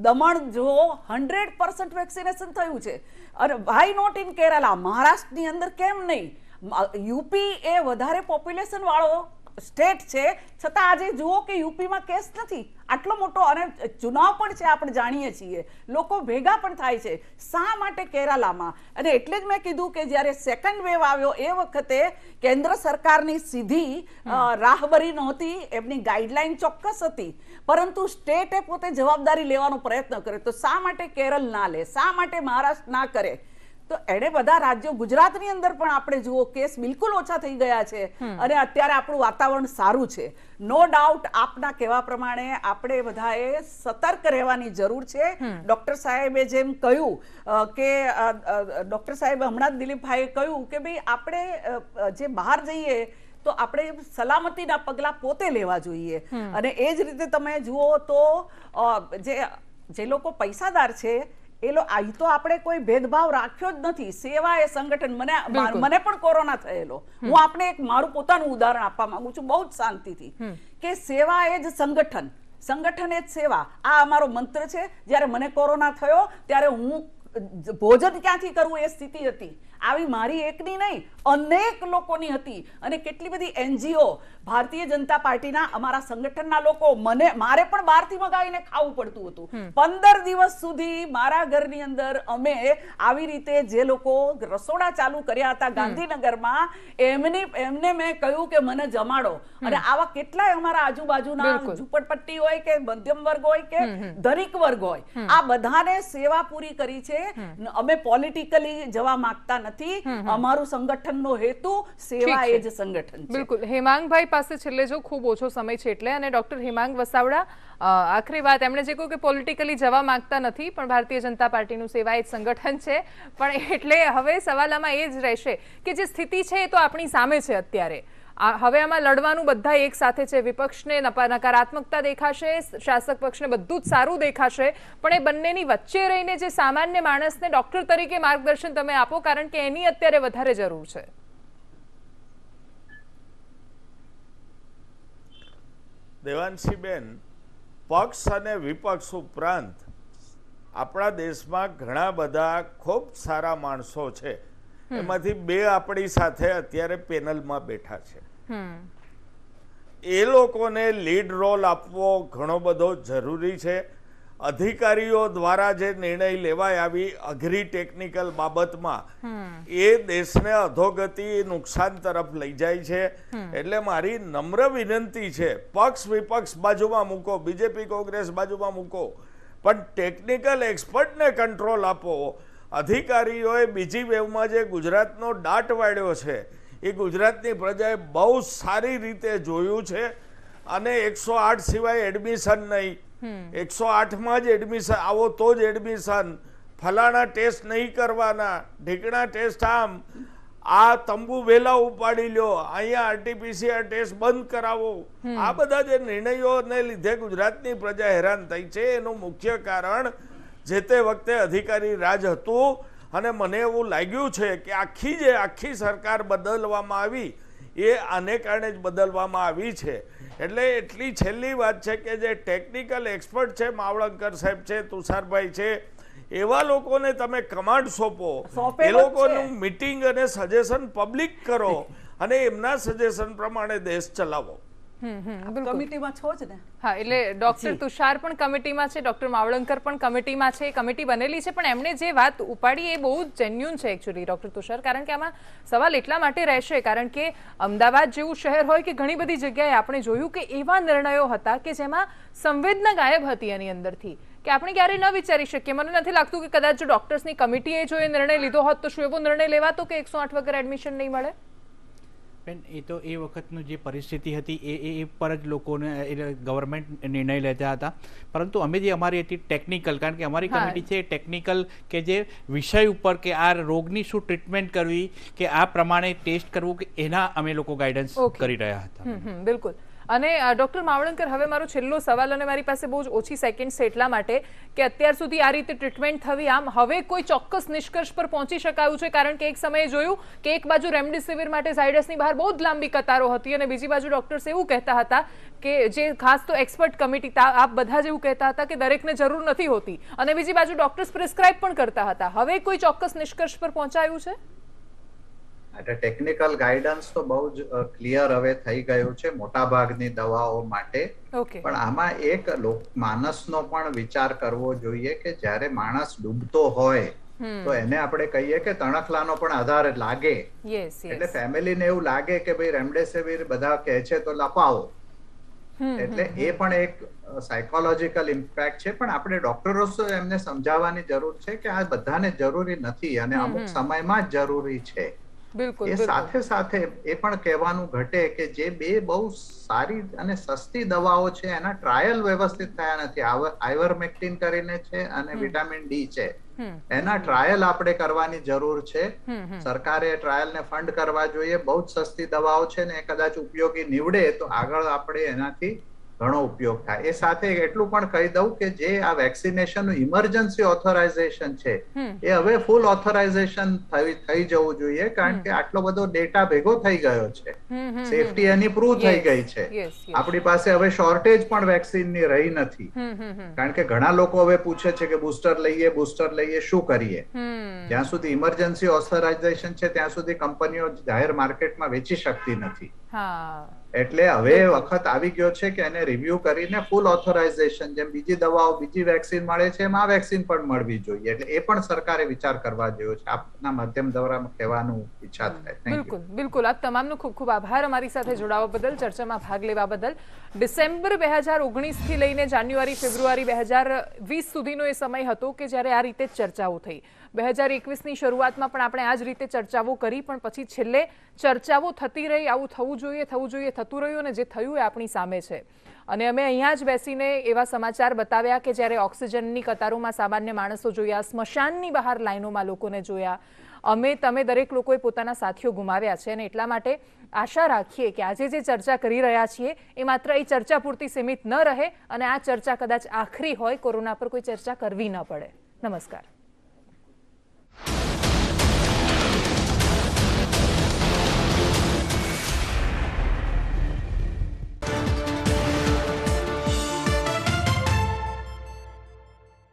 દમણ જુઓ, 100% વેક્સિનેશન થયું છે. અને વાય નોટ ઇન કેરાલા, મહારાષ્ટ્રની અંદર કેમ નહીં? યુપી એ વધારે પોપ્યુલેશન વાળો સ્ટેટ છે, છતાં આજે જુઓ કે યુપીમાં કેસ નથી. આટલો મોટો અને ચુનાવ પણ છે, આપણે જાણીએ છીએ, લોકો ભેગા પણ થાય છે. શા માટે કેરાલામાં? અને એટલે જ મેં કીધું કે જ્યારે સેકન્ડ વેવ આવ્યો એ વખતે કેન્દ્ર સરકારની સીધી રાહબરી નહોતી, એમની ગાઈડલાઈન ચોક્કસ હતી, પરંતુ સ્ટેટે પોતે જવાબદારી લેવાનો પ્રયત્ન કર્યો. તો શા માટે કેરળ ના લે? શા માટે મહારાષ્ટ્ર ના કરે? તો એણે બધા રાજ્યો, ગુજરાતની અંદર પણ આપણે જુઓ કેસ બિલકુલ ઓછા થઈ ગયા છે અને અત્યારે આપણું વાતાવરણ સારું છે. નો ડાઉટ આપના કહેવા પ્રમાણે આપણે બધાએ સતર્ક રહેવાની જરૂર છે. ડોક્ટર સાહેબે જેમ કહ્યું કે ડોક્ટર સાહેબ હમણાં જ દિલીપભાઈએ કહ્યું કે ભાઈ આપણે જે બહાર જઈએ તો આપણે સલામતીના પગલાં પોતે લેવા જોઈએ. અને એ જ રીતે તમે જુઓ તો જે લોકો પૈસાદાર છે અહીં તો આપણે કોઈ ભેદભાવ રાખ્યો જ નથી. સેવા એ સંગઠન. મને પણ કોરોના થયેલો. હું આપને એક મારું પોતાનું ઉદાહરણ આપવા માંગુ છું બહુ જ શાંતિથી, કે સેવા એ જ સંગઠન, સંગઠન એ જ સેવા. આ અમારો મંત્ર છે. જ્યારે મને કોરોના થયો ત્યારે હું ભોજન ક્યાંથી કરવું એ સ્થિતિ હતી. આવી મારી એકની નહીં, અનેક લોકોની હતી. અને કેટલી બધી એનજીઓ, ભારતીય જનતા પાર્ટીના અમારા સંગઠનના લોકો, મારે પણ બહારથી મગાવીને ખાવું પડતું હતું. 15 દિવસ સુધી મારા ઘરની અંદર અમે આવી રીતે જે લોકો રસોડા ચાલુ કર્યા હતા ગાંધીનગરમાં, એમને મેં કહ્યું કે મને જમાડો. અને આવા કેટલાય અમારા આજુબાજુના ઝૂંપડપટ્ટી હોય કે મધ્યમ વર્ગ હોય કે ધનિક વર્ગ હોય, આ બધાને સેવા પૂરી કરી છે. અમે પોલિટિકલી જવા માંગતા નથી. અમારું સંગઠનનો હેતુ સેવા એ જ સંગઠન છે. બિલકુલ. હેમાંગભાઈ પાસે છેલ્લે જો ખૂબ ઓછો સમય છે એટલે, અને ડોક્ટર હેમાંગ વસાવડા, આખરી વાત એમણે જે કહ્યું કે પોલિટિકલી જવા માંગતા નથી, પણ ભારતીય જનતા પાર્ટીનું સેવા એ જ સંગઠન છે. પણ એટલે હવે સવાલ આમાં એ જ રહેશે કે જે સ્થિતિ છે એ તો આપણી સામે છે અત્યારે. હવે આમાં લડવાનું બધા એક સાથે છે. વિપક્ષને નકારાત્મકતા દેખાશે, શાસક પક્ષને બધું જ સારું દેખાશે, પણ એ બંનેની વચ્ચે રહીને જે સામાન્ય માણસને ડોક્ટર તરીકે માર્ગદર્શન તમે આપો, કારણ કે એની અત્યારે વધારે જરૂર છે. દેવાંશીબેન, પક્ષ અને વિપક્ષ ઉપરાંત આપણા દેશમાં ઘણા બધા ખૂબ સારા માણસો છે. એમાંથી 2 આપણી સાથે અત્યારે પેનલમાં બેઠા છે. એ લોકોને લીડ રોલ આપવો ઘણો બધો જરૂરી છે. અધિકારીઓ દ્વારા જે નિર્ણય લેવાય આવી અઘરી ટેકનિકલ બાબતમાં એ દેશને અધોગતિ, નુકસાન તરફ લઈ જાય છે. એટલે મારી નમ્ર વિનંતી છે, પક્ષ વિપક્ષ બાજુમાં મૂકો, બીજેપી કોંગ્રેસ બાજુમાં મૂકો, પણ ટેકનિકલ એક્સપર્ટને કંટ્રોલ આપો. અધિકારીઓએ બીજી વેવમાં જે ગુજરાતનો દાટ વાળ્યો છે એ ગુજરાતની પ્રજાએ બહુ સારી રીતે જોયું છે. અને 108 સિવાય એડમિશન નહીં, 108માં જ એડમિશન, આવો તો જ એડમિશન, ફલાણા ટેસ્ટ નહીં કરવાના, ઢીકણા ટેસ્ટ, આમ આ તંબુ વેલા ઉપાડી લ્યો, અહીંયા આરટીપીસીઆર ટેસ્ટ બંધ કરાવો. આ બધા જે નિર્ણયોને લીધે ગુજરાતની પ્રજા હેરાન થઈ છે, એનું મુખ્ય કારણ જે તે વખતે અધિકારી રાજ હતું. અને મને એવું લાગ્યું છે કે આખી સરકાર બદલવામાં આવી એ આને કારણે જ બદલવામાં આવી છે. એટલે એટલી છેલ્લી વાત છે કે જે ટેકનિકલ એક્સપર્ટ છે, માવળંકર સાહેબ છે, તુષારભાઈ છે, એવા લોકોને તમે કમાન્ડ સોંપો, એ લોકોનું મીટિંગ અને સજેશન પબ્લિક કરો અને એમના સજેશન પ્રમાણે દેશ ચલાવો. કમિટીમાં છો જ ને? હા, એટલે ડોક્ટર તુષાર પણ કમિટીમાં છે, ડોક્ટર માવળંકર પણ કમિટીમાં છે. કમિટી બનેલી છે, પણ એમણે જે વાત ઉપાડી એ બહુ જ જેન્યુન છે એકચ્યુઅલી ડોક્ટર તુષાર. કારણ કે આમાં સવાલ એટલા માટે રહેશે કારણ કે અમદાવાદ જેવું શહેર હોય કે ઘણી બધી જગ્યાએ આપણે જોયું કે એવા નિર્ણયો હતા કે જેમાં સંવેદના ગાયબ હતી એની અંદરથી, કે આપણે ક્યારેય ન વિચારી શકીએ. મને નથી લાગતું કે કદાચ જો ડોક્ટર્સની કમિટીએ જો એ નિર્ણય લીધો હોત તો શું એવો નિર્ણય લેવાતો કે 108 વગર એડમિશન નહીં મળે? બેન, એ તો એ વખતનું જે પરિસ્થિતિ હતી એ પર જ લોકોને ગવર્મેન્ટ નિર્ણય લેતા હતા. પરંતુ અમે જે અમારી હતી ટેકનિકલ, કારણ કે અમારી કમિટી છે ટેકનિકલ, કે જે વિષય ઉપર કે આ રોગની શું ટ્રીટમેન્ટ કરવી, કે આ પ્રમાણે ટેસ્ટ કરવું, કે એના અમે લોકો ગાઈડન્સ કરી રહ્યા હતા. બિલકુલ. અને ડોક્ટર માવળંકર, હવે મારો છેલ્લો સવાલ, અને મારી પાસે બહુ જ ઓછી સેકન્ડ છે એટલા માટે, કે અત્યાર સુધી આ રીતે ટ્રીટમેન્ટ થવી, આમ હવે કોઈ ચોક્કસ નિષ્કર્ષ પર પહોંચી શકાયું છે? કારણ કે એક સમયે જોયું કે એક બાજુ રેમડેસિવિર માટે ઝાયડસની બહાર બહુ જ લાંબી કતારો હતી અને બીજી બાજુ ડોક્ટર્સ એવું કહેતા હતા કે જે ખાસ તો એક્સપર્ટ કમિટી આપ બધા જ એવું કહેતા હતા કે દરેકને જરૂર નથી હોતી, અને બીજી બાજુ ડોક્ટર્સ પ્રિસ્ક્રાઇબ પણ કરતા હતા. હવે કોઈ ચોક્કસ નિષ્કર્ષ પર પહોંચાયું છે? એટલે ટેકનિકલ ગાઈડન્સ તો બહુ જ ક્લિયર હવે થઈ ગયું છે મોટા ભાગની દવાઓ માટે. પણ આમાં એક માણસનો પણ વિચાર કરવો જોઈએ કે જ્યારે માણસ ડૂબતો હોય તો એને આપણે કહીએ કે તણખલાનો પણ આધાર લાગે. એટલે ફેમિલીને એવું લાગે કે ભાઈ રેમડેસિવિર બધા કહે છે તો લપાવો. એટલે એ પણ એક સાયકોલોજીકલ ઇમ્પેક્ટ છે. પણ આપણે ડોક્ટરો એમને સમજાવવાની જરૂર છે કે આ બધાને જરૂરી નથી અને અમુક સમયમાં જ જરૂરી છે. એ સાથે સાથે એ પણ કહેવાનું ઘટે કે જે બે બહુ સારી અને સસ્તી દવાઓ છે એના ટ્રાયલ વ્યવસ્થિત થયા નથી. આઇવરમેક્ટિન કરીને છે અને વિટામિન ડી છે, એના ટ્રાયલ આપણે કરવાની જરૂર છે. સરકારે ટ્રાયલ ને ફંડ કરવા જોઈએ. બહુ જ સસ્તી દવાઓ છે ને કદાચ ઉપયોગી નીવડે તો આગળ આપણે એનાથી ઘણો ઉપયોગ થાય. એ સાથે એટલું પણ કહી દઉં કે જે આ વેક્સિનેશન નું ઇમરજન્સી ઓથોરાઇઝેશન છે એ હવે ફૂલ ઓથોરાઇઝેશન થઈ જવું જોઈએ, કારણ કે આટલો બધો ડેટા ભેગો થઈ ગયો છે, સેફટી એની પ્રૂવ થઈ ગઈ છે. આપણી પાસે હવે શોર્ટેજ પણ વેક્સિનની રહી નથી, કારણ કે ઘણા લોકો હવે પૂછે છે કે બુસ્ટર લઈએ શું કરીએ. જ્યાં સુધી ઇમરજન્સી ઓથોરાઇઝેશન છે ત્યાં સુધી કંપનીઓ જાહેર માર્કેટમાં વેચી શકતી નથી. એટલે હવે વખત આવી ગયો છે કે એને રિવ્યુ કરીને ફૂલ ઓથોરાઇઝેશન, જેમ બીજી દવાઓ બીજી વેક્સિન મળે છે એમ આ વેક્સિન પણ મળવી જોઈએ. એટલે એ પણ સરકારે વિચાર કરવા જેવો છે. આપના માધ્યમ દ્વારા કહેવાનું ઈચ્છા થાય. બિલકુલ બિલકુલ. આપ તમામનો ખૂબ ખૂબ આભાર અમારી સાથે જોડાવા બદલ, ચર્ચામાં ભાગ લેવા બદલ. ડિસેમ્બર 2019 થી લઈને જાન્યુઆરી ફેબ્રુઆરી 2020 સુધીનો એ સમય હતો કે જ્યારે આ રીતે ચર્ચાઓ થઈ. 2021ની શરૂઆતમાં પણ આપણે આ જ રીતે ચર્ચાઓ કરી, પણ પછી છેલ્લે ચર્ચાઓ થતી રહી, આવું થવું જોઈએ થતું રહ્યું, અને જે થયું એ આપણી સામે છે. અને અમે અહીંયા જ બેસીને એવા સમાચાર બતાવ્યા કે જ્યારે ઓક્સિજનની કતારોમાં સામાન્ય માણસો જોયા, સ્મશાનની બહાર લાઈનોમાં લોકોને જોયા, તમે દરેક લોકોએ પોતાના સાથીઓ ગુમાવ્યા છે. અને એટલા માટે આશા રાખીએ કે આજે જે ચર્ચા કરી રહ્યા છીએ એ માત્ર એ ચર્ચા પૂરતી સીમિત ન રહે અને આ ચર્ચા કદાચ આખરી હોય, કોરોના પર કોઈ ચર્ચા કરવી ન પડે. નમસ્કાર.